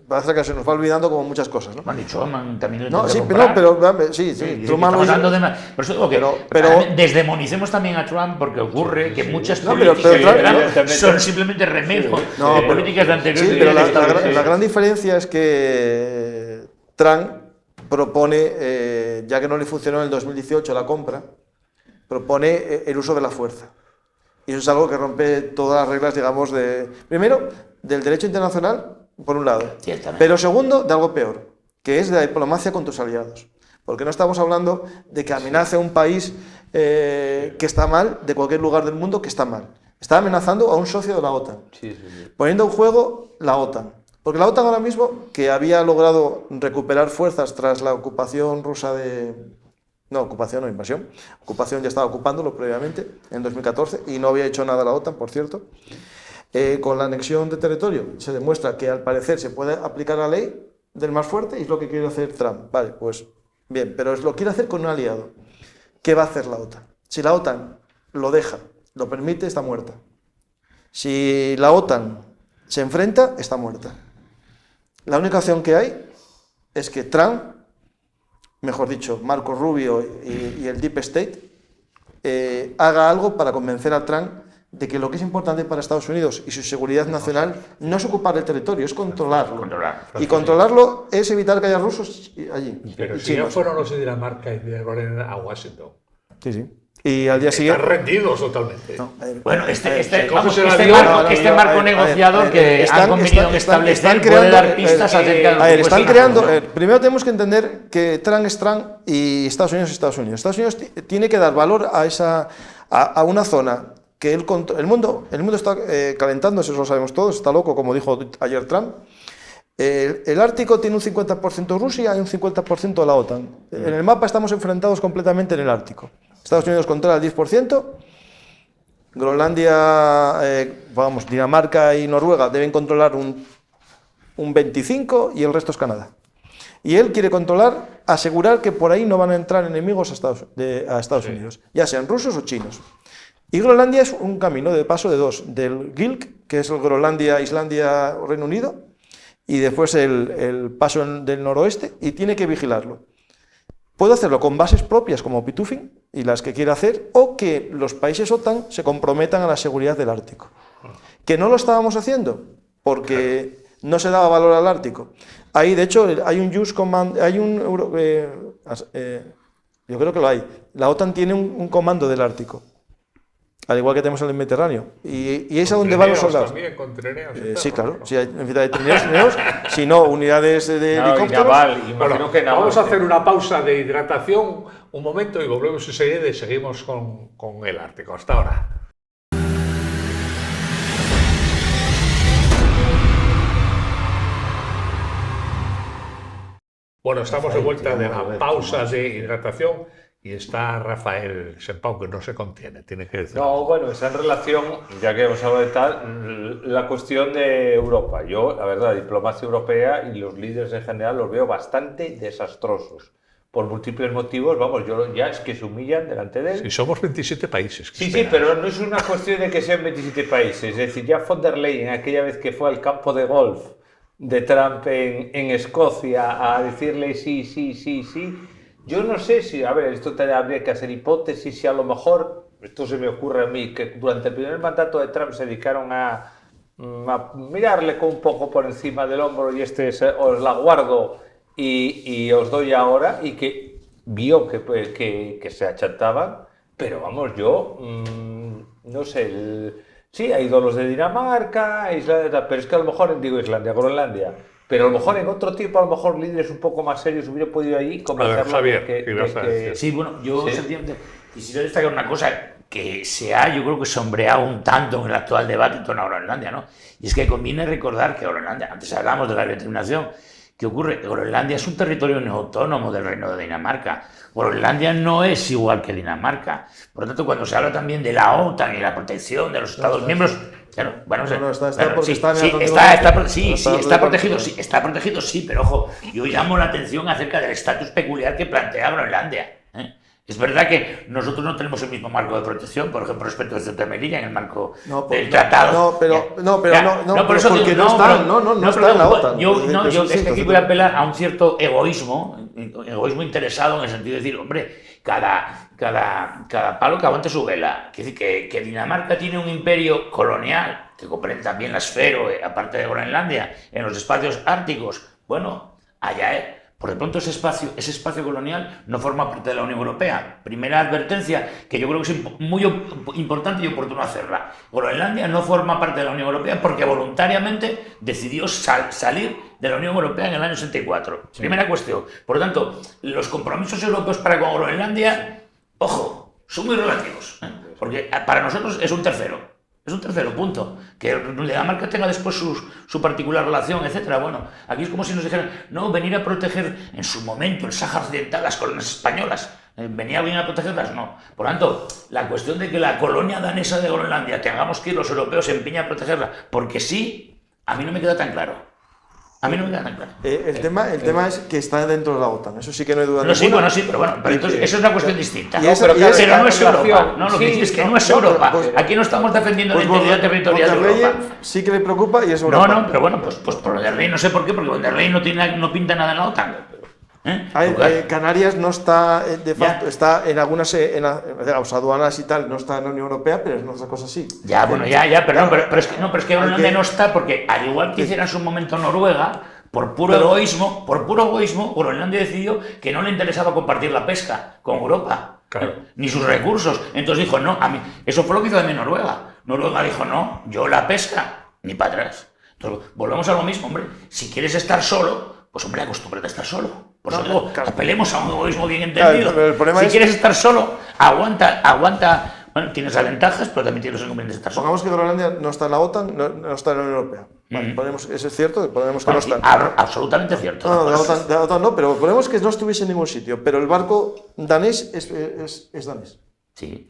parece que se nos va olvidando como muchas cosas, ¿no? Me han dicho, también lo No, intentó sí, comprar. pero sí, Truman lo Estamos hizo. hablando de por eso digo que Pero- desdemonicemos también a Trump, porque ocurre que muchas No, pero políticas Trump- de Trump no, son simplemente remedio No, de pero- políticas de anteriores. Sí, pero líderes la gran diferencia es que Trump propone, ya que no le funcionó en el 2018 la compra, propone el uso de la fuerza. Y eso es algo que rompe todas las reglas, digamos, primero, del derecho internacional, por un lado, Ciertamente. pero segundo, de algo peor, que es de la diplomacia con tus aliados. Porque no estamos hablando de que amenace a un país que está mal, de cualquier lugar del mundo que está mal. Está amenazando a un socio de la OTAN, poniendo en juego la OTAN. Porque la OTAN ahora mismo, que había logrado recuperar fuerzas tras la ocupación rusa de... No, ocupación o invasión. Ocupación ya estaba ocupándolo previamente, en 2014, y no había hecho nada la OTAN, por cierto. con la anexión de territorio se demuestra que al parecer se puede aplicar la ley del más fuerte y es lo que quiere hacer Trump. Vale, pues bien, pero lo quiere hacer con un aliado. ¿Qué va a hacer la OTAN? Si la OTAN lo deja, lo permite, está muerta. Si la OTAN se enfrenta, está muerta. La única opción que hay es que Trump, mejor dicho, Marco Rubio y el Deep State, haga algo para convencer a Trump de que lo que es importante para Estados Unidos y su seguridad nacional no es ocupar el territorio, es controlarlo. Y controlarlo es evitar que haya rusos allí. Pero y si ya chinos. fueron los de Dinamarca y de Groenlandia a Washington. Sí, sí. Y al día Están siguiente... rendidos totalmente. No, Bueno, coges el este avión- marco negociador que han convenido en establecer puede creando, dar pistas acerca de lo a ver, que están cuesta creando... una cosa. primero tenemos que entender que Trump es Trump y Estados Unidos es Estados Unidos. Estados Unidos tiene que dar valor a una zona que el mundo está calentando, eso lo sabemos todos, está loco, como dijo ayer Trump. El Ártico tiene un 50% Rusia y un 50% la OTAN. En el mapa estamos enfrentados completamente en el Ártico. Estados Unidos controla el 10%, Groenlandia, Dinamarca y Noruega deben controlar un 25% y el resto es Canadá. Y él quiere controlar, asegurar que por ahí no van a entrar enemigos a Estados Unidos, ya sean rusos o chinos. Y Groenlandia es un camino de paso de dos, del GILC, que es el Groenlandia, Islandia, Reino Unido, y después el paso del noroeste, y tiene que vigilarlo. Puedo hacerlo con bases propias como Pitufin, y las que quiera hacer, o que los países OTAN se comprometan a la seguridad del Ártico. Que no lo estábamos haciendo, porque no se daba valor al Ártico. Ahí, de hecho, hay un Use Command, yo creo que lo hay. La OTAN tiene un comando del Ártico, al igual que tenemos en el Mediterráneo, y es a donde van los soldados. También, con trineos y Sí, tal, claro, ¿no? si hay de trineos, si no, unidades de helicópteros. Bueno, vamos a hacer una pausa de hidratación, un momento, y volvemos enseguida y seguimos con el Ártico. Hasta ahora. Bueno, estamos de vuelta de la pausa de hidratación y está Rafael Sempau, que no se contiene, tiene que decir. No, bueno, esa en relación, ya que hemos hablado de tal, la cuestión de Europa. Yo, la verdad, la diplomacia europea y los líderes en general los veo bastante desastrosos. Por múltiples motivos, vamos, yo ya es que se humillan delante de él. Si somos 27 países. Sí, sí, pero no es una cuestión de que sean 27 países. Es decir, ya von der Leyen, aquella vez que fue al campo de golf de Trump en Escocia a decirle sí, sí, sí, sí. Yo no sé si, a ver, esto habría que hacer hipótesis, si a lo mejor, esto se me ocurre a mí, que durante el primer mandato de Trump se dedicaron a mirarle con un poco por encima del hombro y os la guardo y os doy ahora, y que vio que se achantaban, pero vamos, yo no sé, sí, hay los de Dinamarca, Islandia, pero es que a lo mejor, digo Islandia, Groenlandia, pero a lo mejor en otro tipo, a lo mejor líderes un poco más serios hubiera podido ahí convencerlo. Javier, de ¿qué ibas a decir? Sí, bueno, yo Sí. sencillamente quisiera destacar una cosa que se ha, yo creo que sombreado un tanto en el actual debate en torno a Groenlandia, ¿no? Y es que conviene recordar que Groenlandia, antes hablamos de la determinación, ¿qué ocurre? Groenlandia es un territorio no autónomo del Reino de Dinamarca. Groenlandia no es igual que Dinamarca. Por lo tanto, cuando se habla también de la OTAN y la protección de los Estados miembros, claro, bueno, está protegido, sí, pero ojo, yo llamo la atención acerca del estatus peculiar que plantea Groenlandia, ¿eh? Es verdad que nosotros no tenemos el mismo marco de protección, por ejemplo, respecto de Ceuta y Melilla en el marco del tratado. Porque no está en la OTAN. Yo es que aquí voy a apelar a un cierto egoísmo interesado, en el sentido de decir, hombre, cada palo que aguante su vela. Es decir, que Dinamarca tiene un imperio colonial, que comprende también las Feroe, aparte de Groenlandia, en los espacios árticos. Bueno, allá por de pronto ese espacio colonial no forma parte de la Unión Europea. Primera advertencia, que yo creo que es muy importante y oportuno hacerla. Groenlandia no forma parte de la Unión Europea porque voluntariamente decidió salir de la Unión Europea en el año 64. Sí. Primera cuestión. Por lo tanto, los compromisos europeos para con Groenlandia, ojo, son muy relativos, ¿eh? Porque para nosotros es un tercero. Es un tercero, punto. Que Dinamarca tenga después su particular relación, etcétera. Bueno, aquí es como si nos dijeran, no, venir a proteger en su momento el Sáhara Occidental, las colonias españolas. ¿Venía alguien a protegerlas? No. Por tanto, la cuestión de que la colonia danesa de Groenlandia tengamos que ir los europeos se empeña a protegerla, porque sí, a mí no me queda tan claro. A mí no me queda tan claro. El tema es que está dentro de la OTAN, eso sí que no hay duda No, sí, ninguna. bueno, sí, pero bueno, pero entonces eso es una cuestión distinta. Y esa- pero y esa- no es relación- Europa. No, lo que sí, dices es que no, no es no, Europa. pues- Aquí no estamos defendiendo la integridad territorial de Von der Europa. Leyen sí que le preocupa y es No, Europa. no, pero bueno, pues por Von der Leyen no sé por qué, porque Von der Leyen no pinta nada en la OTAN. Canarias no está de facto, Ya. está en algunas las aduanas y tal, no está en la Unión Europea, pero es otra cosa así. Ya, bueno, ya, perdón, pero es que no, pero es que Hay Groenlandia que- no está porque, al igual que hiciera en su momento Noruega, por puro egoísmo, Groenlandia decidió que no le interesaba compartir la pesca con Europa, Claro. ni sus recursos. Entonces dijo, no, a mí, eso fue lo que hizo también Noruega. Noruega dijo, no, yo la pesca, ni para atrás. Entonces, volvemos a lo mismo, hombre. Si quieres estar solo, pues hombre, acostúmbrate a estar solo. Por eso digo, claro. apelemos a un egoísmo bien entendido. Claro, pero el problema si es- quieres estar solo, aguanta. Bueno, tienes las ventajas, pero también tienes los inconvenientes de estar solo. Pongamos que Groenlandia no está en la OTAN, no está en la Unión Europea. Vale, ponemos, eso es cierto, ponemos que Bueno, no sí, está. absolutamente cierto. No, de la OTAN no, pero ponemos que no estuviese en ningún sitio, pero el barco danés es danés. Sí.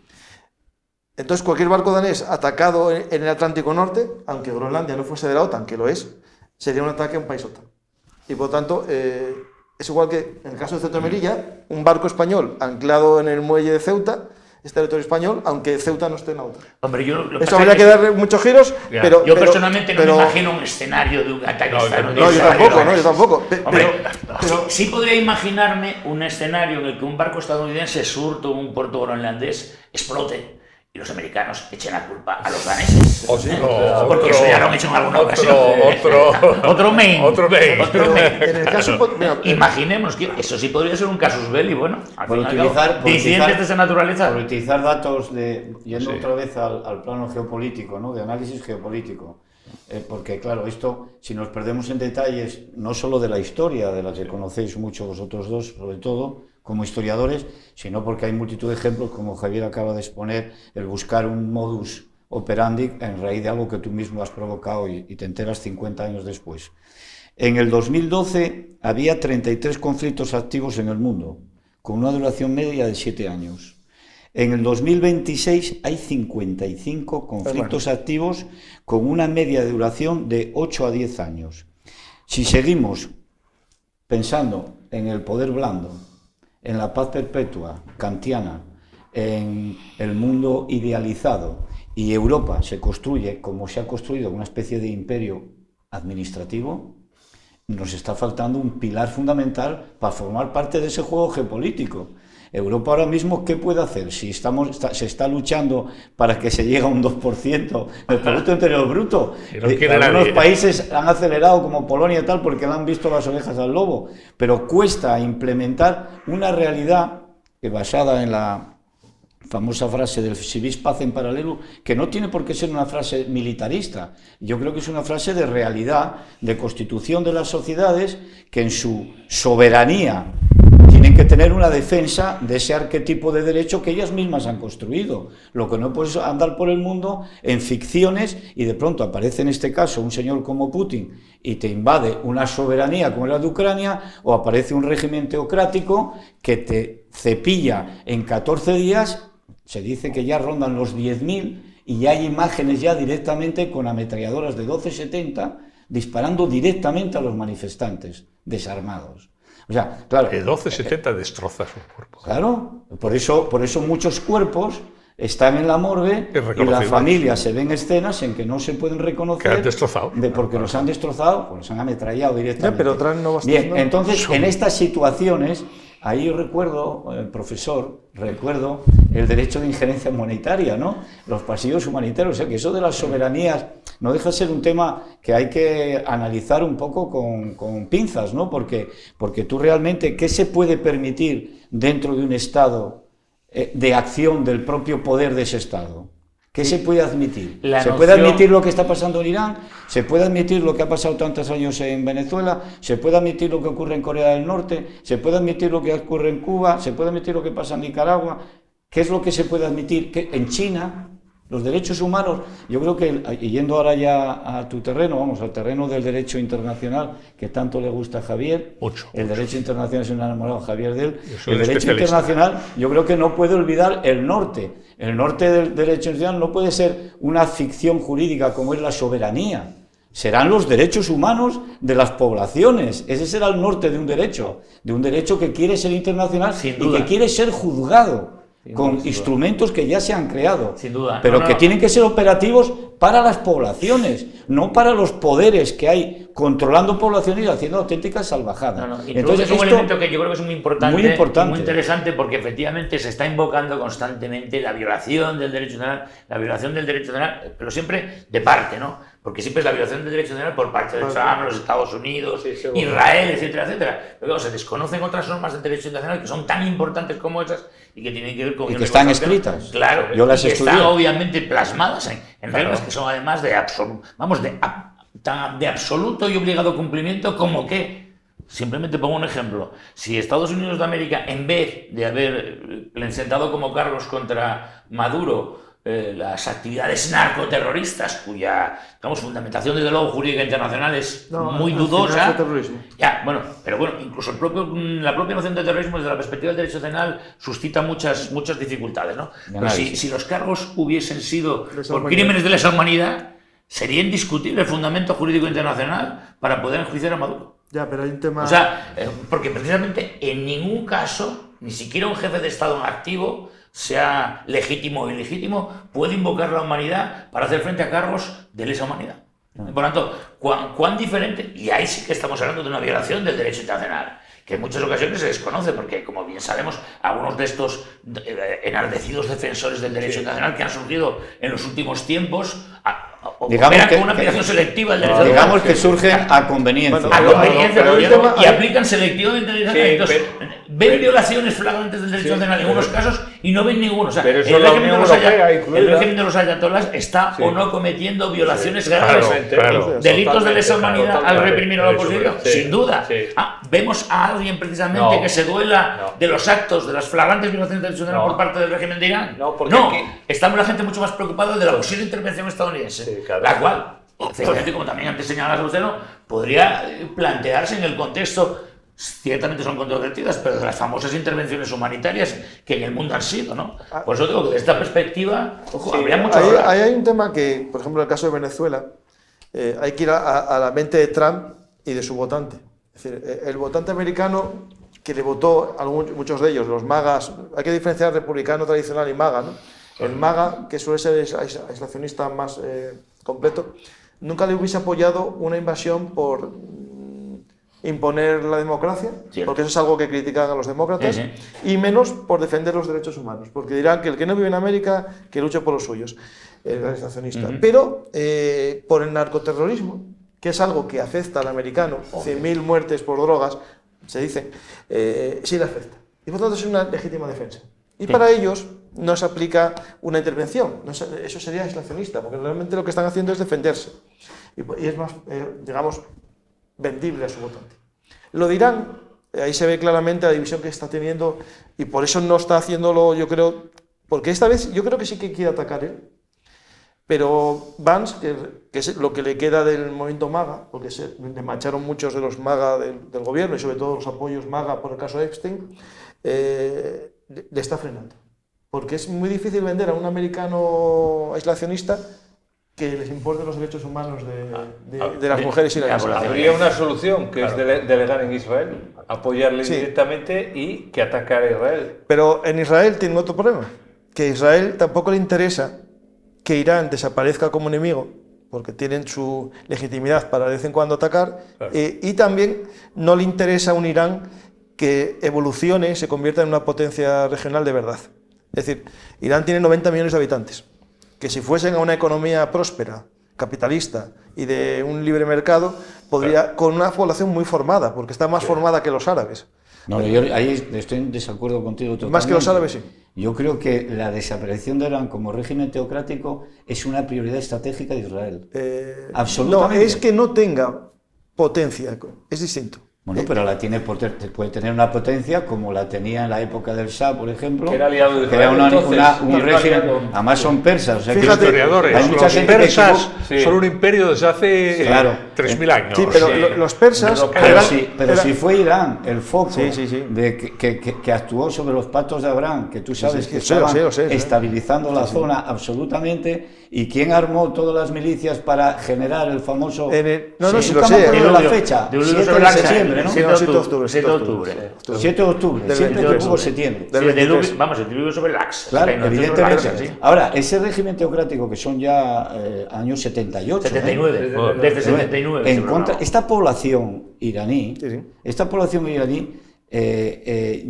Entonces, cualquier barco danés atacado en el Atlántico Norte, aunque Groenlandia no fuese de la OTAN, que lo es, sería un ataque a un país OTAN. Y por tanto, es igual que en el caso de Ceuta y Melilla, un barco español anclado en el muelle de Ceuta es territorio español, aunque Ceuta no esté en la OTAN. Hombre, yo lo Eso pasa habría es que darle muchos giros, Ya. pero... yo pero- personalmente no pero- me imagino un escenario de un ataque No, estadounidense. No, yo a tampoco, Groenlandia. no, yo tampoco. Hombre, Pero- sí podría imaginarme un escenario en el que un barco estadounidense surto un puerto groenlandés, explote y los americanos echen la culpa a los daneses. Porque eso ya lo han hecho en alguna ocasión. Otro Maine. Otro Maine. Otro Maine. En el caso, mira, Imaginemos que eso sí podría ser un casus belli, bueno, al Por fin y al cabo, utilizar- de incidentes de esa naturaleza. Por utilizar datos yendo Sí. otra vez al plano geopolítico, ¿no? De análisis geopolítico. Porque claro, esto, si nos perdemos en detalles, no solo de la historia, de la que conocéis mucho vosotros dos, sobre todo, como historiadores, sino porque hay multitud de ejemplos, como Javier acaba de exponer, el buscar un modus operandi en raíz de algo que tú mismo has provocado y te enteras 50 años después. En el 2012 había 33 conflictos activos en el mundo, con una duración media de 7 años. En el 2026 hay 55 conflictos activos con una media de duración de 8 a 10 años. Si seguimos pensando en el poder blando, en la paz perpetua kantiana, en el mundo idealizado, y Europa se construye como se ha construido una especie de imperio administrativo, nos está faltando un pilar fundamental para formar parte de ese juego geopolítico. Europa ahora mismo, ¿qué puede hacer? Si se está luchando para que se llegue a un 2% del Producto Interior Bruto, Y no quiere algunos nadie. países han acelerado, como Polonia y tal, porque le han visto las orejas al lobo, pero cuesta implementar una realidad que basada en la famosa frase del si vis pacem paralelo, que no tiene por qué ser una frase militarista. Yo creo que es una frase de realidad, de constitución de las sociedades, que en su soberanía tienen que tener una defensa de ese arquetipo de derecho que ellas mismas han construido. Lo que no puedes andar por el mundo en ficciones y de pronto aparece en este caso un señor como Putin y te invade una soberanía como la de Ucrania, o aparece un régimen teocrático que te cepilla en 14 días. Se dice que ya rondan los 10.000 y ya hay imágenes ya directamente con ametralladoras de 12-70 disparando directamente a los manifestantes desarmados. O sea, claro, De 12,70 destroza su cuerpo. claro, por eso muchos cuerpos están en la morgue y la Irreconocibles. familia se ven escenas en que no se pueden reconocer. Que han destrozado. Porque los han destrozado, pues los han ametrallado directamente. Ya, pero otras no bastante, Bien, ¿no? entonces en estas situaciones, ahí yo recuerdo, profesor, el derecho de injerencia monetaria, ¿no? Los pasillos humanitarios, o sea que eso de las soberanías no deja de ser un tema que hay que analizar un poco con pinzas, ¿no? Porque tú realmente, ¿qué se puede permitir dentro de un Estado de acción del propio poder de ese Estado? ¿Qué se puede admitir? ¿Se puede admitir lo que está pasando en Irán? ¿Se puede admitir lo que ha pasado tantos años en Venezuela? ¿Se puede admitir lo que ocurre en Corea del Norte? ¿Se puede admitir lo que ocurre en Cuba? ¿Se puede admitir lo que pasa en Nicaragua? ¿Qué es lo que se puede admitir? Que en China, Los derechos humanos, yo creo que, y yendo ahora ya a tu terreno, vamos, al terreno del derecho internacional, que tanto le gusta a Javier, el derecho internacional es un enamorado Javier de él, el derecho internacional, yo creo que no puede olvidar el norte. El norte del derecho internacional no puede ser una ficción jurídica como es la soberanía. Serán los derechos humanos de las poblaciones. Ese será el norte de un derecho que quiere ser internacional y que quiere ser juzgado con instrumentos que ya se han creado, sin duda, pero que tienen que ser operativos para las poblaciones, no para los poderes que hay controlando poblaciones y haciendo auténticas salvajadas. Entonces es un elemento que yo creo que es muy importante, muy interesante, porque efectivamente se está invocando constantemente la violación del derecho internacional, pero siempre de parte, ¿no? Porque siempre es la violación del derecho internacional por parte de Trump, los Estados Unidos, Israel, etcétera, etcétera. Pero claro, se desconocen otras normas del derecho internacional que son tan importantes como esas y que tienen que ver con... Y que están escritas. Claro, yo las y que estudié. están obviamente plasmadas en reglas que son además de absoluto y obligado cumplimiento, como que, simplemente pongo un ejemplo, si Estados Unidos de América, en vez de haber presentado como cargos contra Maduro las actividades narcoterroristas, cuya, digamos, fundamentación desde luego jurídica internacional es muy dudosa. Ya, bueno, pero bueno, incluso la propia noción de terrorismo desde la perspectiva del derecho penal suscita muchas dificultades, ¿no? Pero si los cargos hubiesen sido por crímenes de lesa humanidad, sería indiscutible el fundamento jurídico internacional para poder enjuiciar a Maduro. Ya, pero hay un tema... O sea, porque precisamente en ningún caso, ni siquiera un jefe de Estado en activo, sea legítimo o ilegítimo, puede invocar la humanidad para hacer frente a cargos de lesa humanidad. Por lo tanto, ¿cuán diferente? Y ahí sí que estamos hablando de una violación del derecho internacional, que en muchas ocasiones se desconoce, porque, como bien sabemos, algunos de estos enardecidos defensores del derecho internacional que han surgido en los últimos tiempos digamos con una aplicación selectiva del derecho digamos que surgen a conveniencia. Y aplican selectivamente el derecho internacional. Ven violaciones flagrantes del derecho internacional en algunos casos y no ven ninguno. O sea, el régimen de los ayatolás está o no cometiendo violaciones graves, delitos de lesa humanidad al reprimir a la oposición, sin duda. Vemos a alguien precisamente que se duela de los actos, de las flagrantes violaciones del derecho internacional por parte del régimen de Irán. No, estamos la gente mucho más preocupada de la posible intervención estadounidense, la cual, efectivamente, como también antes señalaba Saluceno, podría plantearse en el contexto, ciertamente son controvertidas, pero de las famosas intervenciones humanitarias que en el mundo han sido, ¿no? Por eso digo que desde esta perspectiva, habría mucho que hablar. Hay un tema que, por ejemplo, en el caso de Venezuela, hay que ir a la mente de Trump y de su votante. Es decir, el votante americano que le votó, muchos de ellos, los magas, hay que diferenciar republicano tradicional y maga, ¿no? El maga, que suele ser el aislacionista más completo, nunca le hubiese apoyado una invasión por imponer la democracia, porque eso es algo que critican a los demócratas, y menos por defender los derechos humanos, porque dirán que el que no vive en América, que luche por los suyos, el aislacionista. Pero por el narcoterrorismo, que es algo que afecta al americano, 100.000 muertes por drogas, se dice, sí le afecta. Y por tanto es una legítima defensa. Y para ellos no se aplica una intervención, eso sería aislacionista, porque realmente lo que están haciendo es defenderse. Y es más, digamos, vendible a su votante. Lo dirán, ahí se ve claramente la división que está teniendo, y por eso no está haciéndolo, yo creo, porque esta vez yo creo que sí que quiere atacar él, pero Vance, que es lo que le queda del movimiento MAGA, porque le mancharon muchos de los MAGA del gobierno, y sobre todo los apoyos MAGA por el caso de Epstein, le está frenando. Porque es muy difícil vender a un americano aislacionista que les importen los derechos humanos de las mujeres iraníes. Habría una solución, que es delegar en Israel, apoyarle directamente y que atacar a Israel. Pero en Israel tiene otro problema, que a Israel tampoco le interesa que Irán desaparezca como enemigo, porque tienen su legitimidad para de vez en cuando atacar, y también no le interesa a un Irán que evolucione y se convierta en una potencia regional de verdad. Es decir, Irán tiene 90 millones de habitantes, que si fuesen a una economía próspera, capitalista y de un libre mercado, podría, con una población muy formada, porque está más formada que los árabes. No, yo ahí estoy en desacuerdo contigo totalmente. Más que los árabes, sí. Yo creo que la desaparición de Irán como régimen teocrático es una prioridad estratégica de Israel. Absolutamente. No, es que no tenga potencia, es distinto. Bueno, pero la tiene puede tener una potencia como la tenía en la época del Shah, por ejemplo, Que era aliado de que era Israel, entonces, un régimen, además son persas, o sea, Fíjate, que Historiadores, hay mucha los gente que persas sí. son un imperio desde hace Claro. 3.000 años. Sí, pero Sí. los persas pero si fue Irán el foco Sí, sí, sí. de que actuó sobre los pactos de Abraham, que tú sabes sí, que sí, lo estaban sé, sí. estabilizando la zona absolutamente, y quién armó todas las milicias para generar el famoso... No, sí nunca lo me sé. acuerdo de la fecha, De un 7 libro sobre de la septiembre, ¿no? 7 No, de 7 de octubre. octubre, 7 de octubre. 7 de octubre, Del siempre 23. tuvo septiembre. Del Sí, el 23. vamos, el libro sobre el Axe. Claro, Sí, no, sobre el evidentemente. Axe, sí. Ahora, ese régimen teocrático que son ya años 78, 79, desde 79. en se contra, programó. esta población iraní,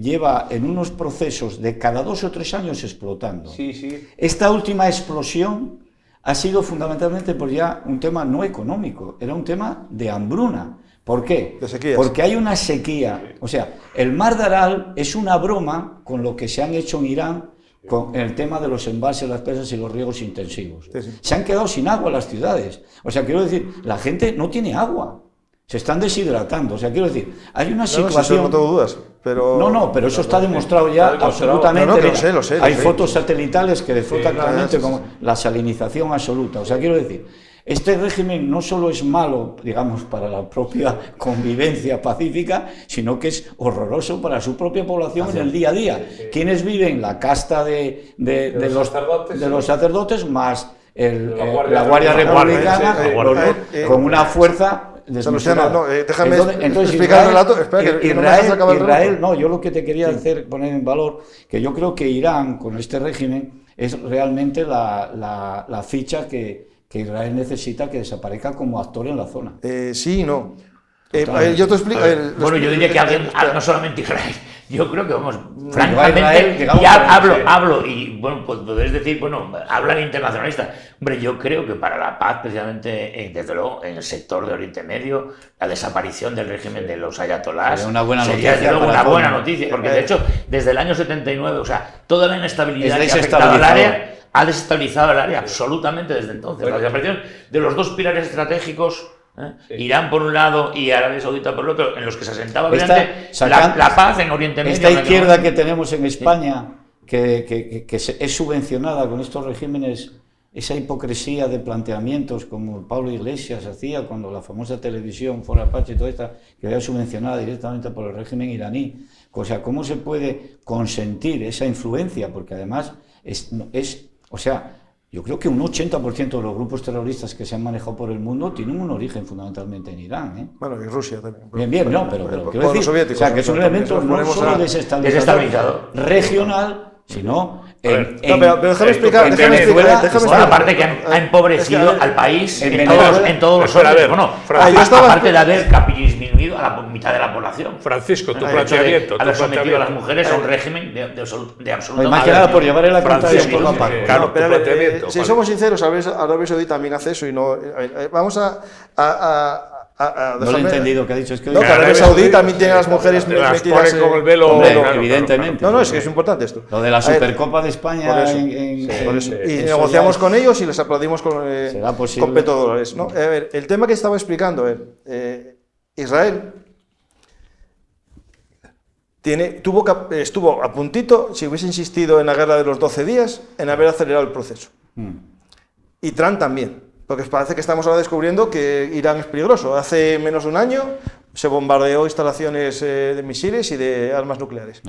lleva en unos procesos de cada 2 o 3 años explotando. Sí, sí. Esta última explosión ha sido fundamentalmente por ya un tema no económico, era un tema de hambruna. ¿Por qué? De sequías. Porque hay una sequía. O sea, el Mar de Aral es una broma con lo que se han hecho en Irán con el tema de los embalses, las presas y los riegos intensivos. Sí, sí. Se han quedado sin agua las ciudades. O sea, quiero decir, la gente no tiene agua. Se están deshidratando. O sea, quiero decir, hay una No, si situación... eso no tengo dudas, pero... No, pero eso está demostrado ya Está demostrado. absolutamente. No, que lo Mira, sé, lo sé, lo hay sé. fotos satelitales que defotan claramente sí, como la salinización absoluta. O sea, quiero decir, este régimen no solo es malo, digamos, para la propia convivencia pacífica, sino que es horroroso para su propia población en el día a día. ¿Quiénes viven? La casta de los sacerdotes más la Guardia Republicana, sí, con una fuerza... Salustiano, no, déjame Entonces, explicar el relato. Espera, que no me dejas acabar el relato. no, yo lo que te quería poner en valor, que yo creo que Irán, con este régimen, es realmente la ficha que Israel necesita que desaparezca como actor en la zona. Sí y no. Yo te explico. Bueno, yo diría que alguien, no solamente Israel, yo creo que vamos, francamente, Israel, digamos, y hablo, y bueno, pues podéis decir, bueno, hablan internacionalistas. Hombre, yo creo que para la paz, precisamente, desde luego, en el sector de Oriente Medio, la desaparición del régimen de los ayatolás sería una buena sería, noticia, desde luego, para una buena todo. noticia, porque de hecho, desde el año 79, o sea, toda la inestabilidad Es que ha afectado al desestabilizador. área ha desestabilizado el área absolutamente desde entonces. La desaparición de los dos pilares estratégicos, Irán por un lado y Arabia Saudita por el otro, en los que se asentaba obviamente la paz en Oriente Medio. Esta izquierda que tenemos en España, que es subvencionada con estos regímenes, esa hipocresía de planteamientos como Pablo Iglesias hacía cuando la famosa televisión Fora Apache y toda esta, que era subvencionada directamente por el régimen iraní. O sea, ¿cómo se puede consentir esa influencia? Porque además o sea, yo creo que un 80% de los grupos terroristas que se han manejado por el mundo tienen un origen fundamentalmente en Irán, ¿eh? Bueno, y Rusia también. Bien, no, pero quiero decir, los soviéticos, o sea, que es un elemento no ponemos solo a- desestabilizador regional, sino pero déjame explicar, en déjame Venezuela, explicar. Por una parte que ha empobrecido Es que, al país en en Venezuela- todos los Espera, a órdenes. ver, Bueno, Francisco, yo estaba- aparte de haber disminuido a la mitad de la población. Francisco, tu El hecho de planteamiento. haber tu sometido a las planteamiento. mujeres a un régimen de absoluta más que nada por llevar en la contraria Francisco, por la sí, parte. sí. Claro, No, pero tu planteamiento, si vale. somos sinceros, Arabia Saudí también hace eso y no. Vamos a No lo he entendido que ha dicho, es que No, que Arabia Arabia Saudí Saudí también tiene a las mujeres las metidas pone con el velo. Hombre, claro, evidentemente. No, es que es importante esto. Lo de la A ver, Supercopa de España por eso, por eso. Y negociamos con ellos y les aplaudimos ¿Será posible? con petrodólares, ¿no? A ver, el tema que estaba explicando, Israel estuvo a puntito, si hubiese insistido en la guerra de los 12 días, en haber acelerado el proceso. Y Trump también, porque parece que estamos ahora descubriendo que Irán es peligroso. Hace menos de un año se bombardeó instalaciones de misiles y de armas nucleares.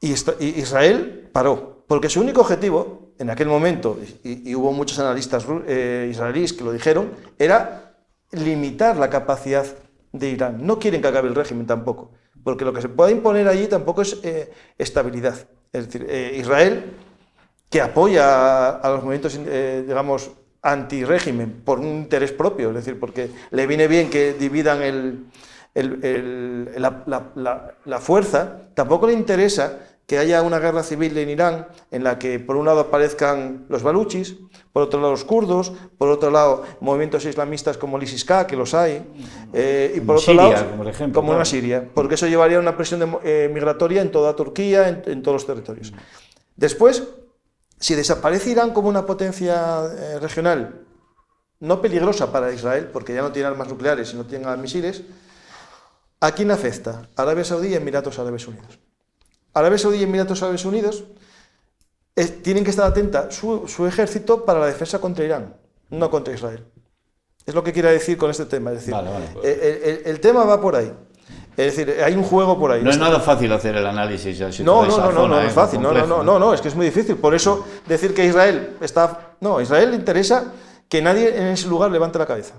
Y Israel paró, porque su único objetivo en aquel momento, y hubo muchos analistas israelíes que lo dijeron, era limitar la capacidad de Irán. No quieren que acabe el régimen tampoco, porque lo que se puede imponer allí tampoco es estabilidad. Es decir, Israel, que apoya a los movimientos, digamos, anti-régimen por un interés propio, es decir, porque le viene bien que dividan la fuerza, tampoco le interesa que haya una guerra civil en Irán en la que por un lado aparezcan los baluchis, por otro lado los kurdos, por otro lado movimientos islamistas como el ISIS-K, que los hay, y por otro Siria, lado, como ejemplo, como una claro. Siria, porque eso llevaría a una presión migratoria en toda Turquía, en todos los territorios. Después, si desaparece Irán como una potencia regional no peligrosa para Israel, porque ya no tiene armas nucleares y no tiene misiles, ¿A quién afecta? Arabia Saudí y Emiratos Árabes Unidos. Arabia Saudí y Emiratos Árabes Unidos tienen que estar atentas su ejército para la defensa contra Irán, no contra Israel. Es lo que quiero decir con este tema. Es decir, el tema va por ahí. Es decir, hay un juego por ahí. No es nada fácil hacer el análisis. No es fácil. No, es que es muy difícil. Por eso decir que Israel está... No, a Israel le interesa que nadie en ese lugar levante la cabeza.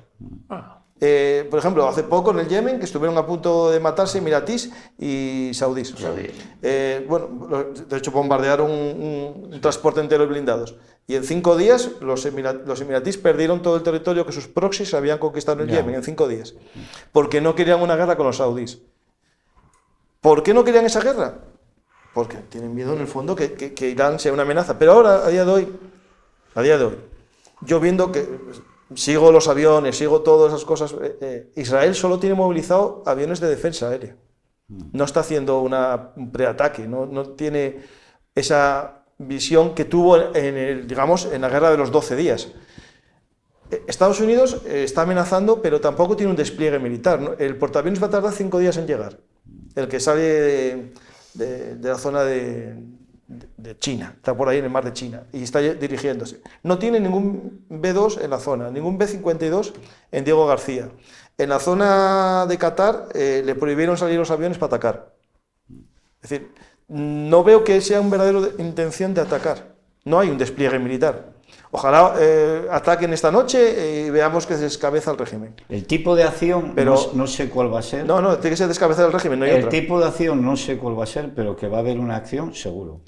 Por ejemplo, hace poco en el Yemen, que estuvieron a punto de matarse emiratíes y saudíes. Bueno, de hecho bombardearon un transporte entero de blindados. Y en 5 días los emiratíes perdieron todo el territorio que sus proxies habían conquistado en el Yemen, en 5 días. Porque no querían una guerra con los saudíes. ¿Por qué no querían esa guerra? Porque tienen miedo en el fondo que Irán sea una amenaza. Pero ahora, a día de hoy, yo viendo que... Sigo los aviones, sigo todas esas cosas. Israel solo tiene movilizado aviones de defensa aérea. No está haciendo un preataque, no tiene esa visión que tuvo en la guerra de los 12 días. Estados Unidos está amenazando, pero tampoco tiene un despliegue militar, ¿no? El portaaviones va a tardar 5 días en llegar. El que sale de la zona de China, está por ahí en el mar de China y está dirigiéndose. No tiene ningún B-2 en la zona, ningún B-52 en Diego García. En la zona de Qatar le prohibieron salir los aviones para atacar. Es decir, no veo que sea una verdadera intención de atacar. No hay un despliegue militar. Ojalá ataquen esta noche y veamos que se descabeza el régimen. El tipo de acción, pero no sé cuál va a ser. No, tiene que ser descabezar el régimen, no hay otra. El tipo de acción no sé cuál va a ser, pero que va a haber una acción, seguro.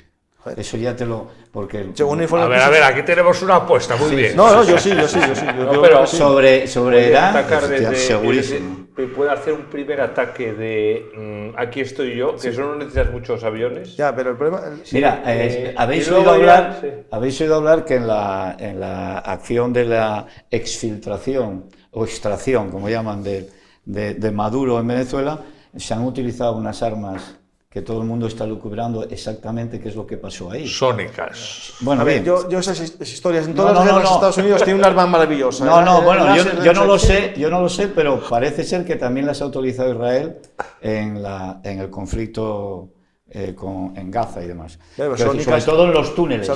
Eso ya te lo... Porque a ver, aquí tenemos una apuesta, muy bien. Yo sí. Pero sobre Irán, segurísimo. Puede hacer un primer ataque de aquí estoy yo, que eso no necesitas muchos aviones. Ya, pero el problema... Mira, ¿habéis oído hablar que en la acción de la exfiltración o extracción, como llaman, de Maduro en Venezuela, se han utilizado unas armas que todo el mundo está lucubrando exactamente qué es lo que pasó ahí? Sónicas. Bueno, bien. Yo esas historias, en todas las guerras de Estados Unidos tiene un arma maravillosa. Yo no lo sé, pero parece ser que también las ha utilizado Israel en el conflicto en Gaza y demás. Sobre todo en los túneles.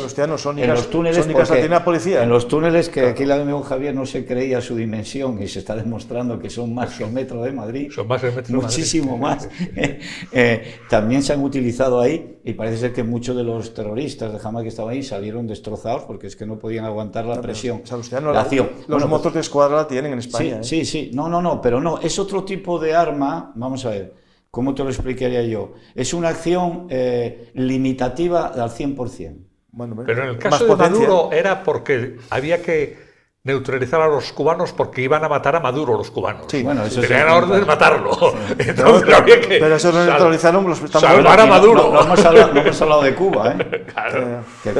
Policía. En los túneles que aquí el amigo Javier no se creía su dimensión y se está demostrando que son más que el metro de Madrid. Son más que el metro de Madrid. Muchísimo más. También se han utilizado ahí y parece ser que muchos de los terroristas de Hamas que estaban ahí salieron destrozados porque es que no podían aguantar la presión. La acción. Los motos de escuadra la tienen en España. Sí. Pero no, es otro tipo de arma. Vamos a ver. ¿Cómo te lo explicaría yo? Es una acción limitativa al 100%. Pero en el caso de Maduro era porque había que neutralizar a los cubanos porque iban a matar a Maduro los cubanos. Sí, bueno, eso tenían la orden de matarlo. Entonces había que pero eso lo neutralizaron los salvar a Maduro. No hemos hablado de Cuba, ¿eh? Claro. Que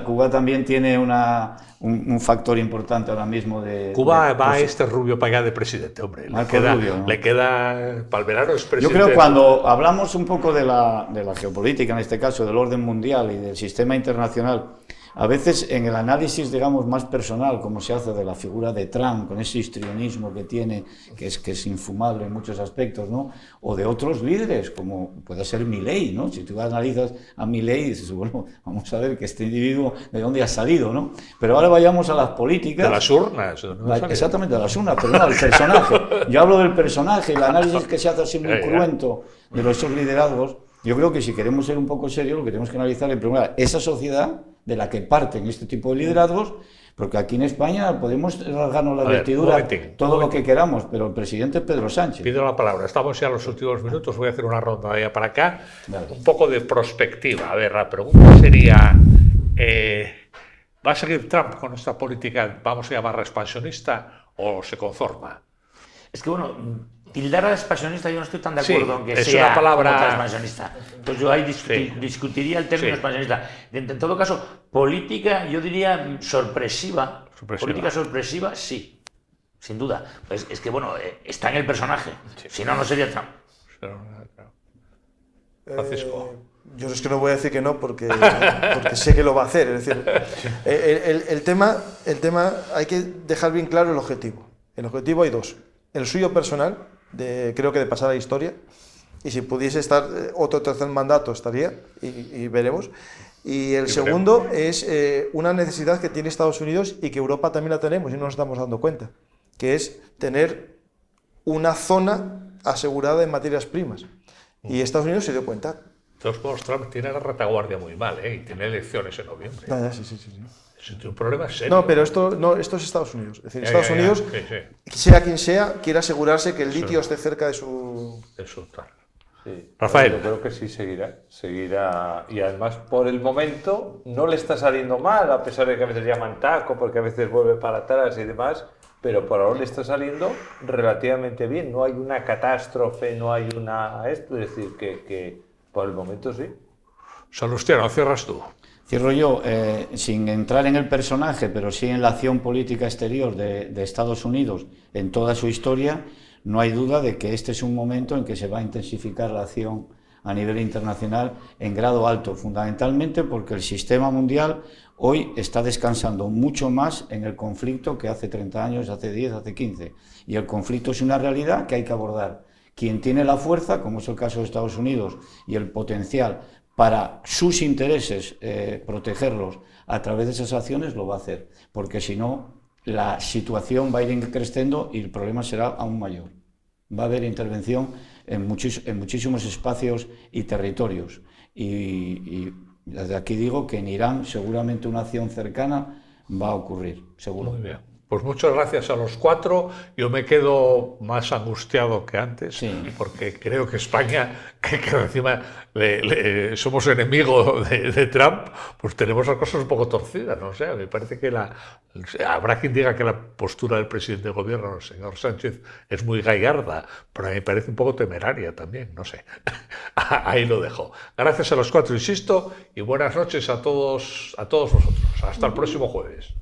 Cuba también tiene un factor importante ahora mismo de... Cuba va este rubio para allá de presidente, hombre. Le queda para el verano es presidente. Yo creo que cuando hablamos un poco de la geopolítica, en este caso del orden mundial y del sistema internacional, a veces en el análisis, digamos, más personal, como se hace de la figura de Trump, con ese histrionismo que tiene, que es infumable en muchos aspectos, ¿no? O de otros líderes, como puede ser Milei, ¿no? Si tú analizas a Milei, dices, bueno, vamos a ver que este individuo, ¿de dónde ha salido, no? Pero ahora vayamos a las políticas. De las urnas. ¿No? Exactamente, de las urnas, pero no, el personaje. Yo hablo del personaje, el análisis que se hace así muy cruento de esos liderazgos. Yo creo que si queremos ser un poco serios, lo que tenemos que analizar en primer lugar esa sociedad de la que parten este tipo de liderazgos, porque aquí en España podemos rasgarnos la vestidura todo lo que queramos, pero el presidente es Pedro Sánchez. Pido la palabra, estamos ya en los últimos minutos, voy a hacer una ronda de allá para acá, un poco de prospectiva. A ver, la pregunta sería, ¿va a seguir Trump con esta política, vamos a llamarla expansionista, o se conforma? Es que bueno... Tildar a expansionista yo no estoy tan de acuerdo en que es sea una palabra expansionista. Entonces yo ahí discutiría el término expansionista. En todo caso, política, yo diría sorpresiva. Política sorpresiva, sí, sin duda. Pues es que bueno, está en el personaje. Si no, no sería Trump. Francisco. Yo es que no voy a decir que no porque sé que lo va a hacer. Es decir, el tema hay que dejar bien claro el objetivo. El objetivo hay dos. El suyo personal, creo que de pasar a la historia. Y si pudiese estar otro tercer mandato estaría, y veremos. Y el segundo es una necesidad que tiene Estados Unidos y que Europa también la tenemos y no nos estamos dando cuenta, que es tener una zona asegurada en materias primas. Y Estados Unidos se dio cuenta. De todos modos, Trump tiene la retaguardia muy mal, y tiene elecciones en noviembre. Sí. Es un problema serio. No, pero esto es Estados Unidos. Es decir, Estados Unidos, sí. sea quien sea, quiere asegurarse que el litio esté cerca de su... Tal. Sí. Rafael. Yo creo que sí seguirá. Y además, por el momento, no le está saliendo mal, a pesar de que a veces llaman taco, porque a veces vuelve para atrás y demás, pero por ahora le está saliendo relativamente bien. No hay una catástrofe, no hay una... es decir, que por el momento sí. Salustiano, cierras tú. Cierro yo, sin entrar en el personaje, pero sí en la acción política exterior de Estados Unidos en toda su historia. No hay duda de que este es un momento en que se va a intensificar la acción a nivel internacional en grado alto, fundamentalmente porque el sistema mundial hoy está descansando mucho más en el conflicto que hace 30 años, hace 10, hace 15. Y el conflicto es una realidad que hay que abordar. Quien tiene la fuerza, como es el caso de Estados Unidos, y el potencial para sus intereses protegerlos a través de esas acciones, lo va a hacer, porque si no, la situación va a ir creciendo y el problema será aún mayor. Va a haber intervención en muchísimos espacios y territorios. Y desde aquí digo que en Irán seguramente una acción cercana va a ocurrir, seguro. Muy bien. Pues muchas gracias a los cuatro. Yo me quedo más angustiado que antes, Sí. porque creo que España, que encima somos enemigos de Trump, pues tenemos las cosas un poco torcidas, ¿no? O sea, me parece que habrá quien diga que la postura del presidente del gobierno, el señor Sánchez, es muy gallarda, pero a mí me parece un poco temeraria también, no sé. Ahí lo dejo. Gracias a los cuatro, insisto, y buenas noches a todos vosotros. Hasta el próximo jueves.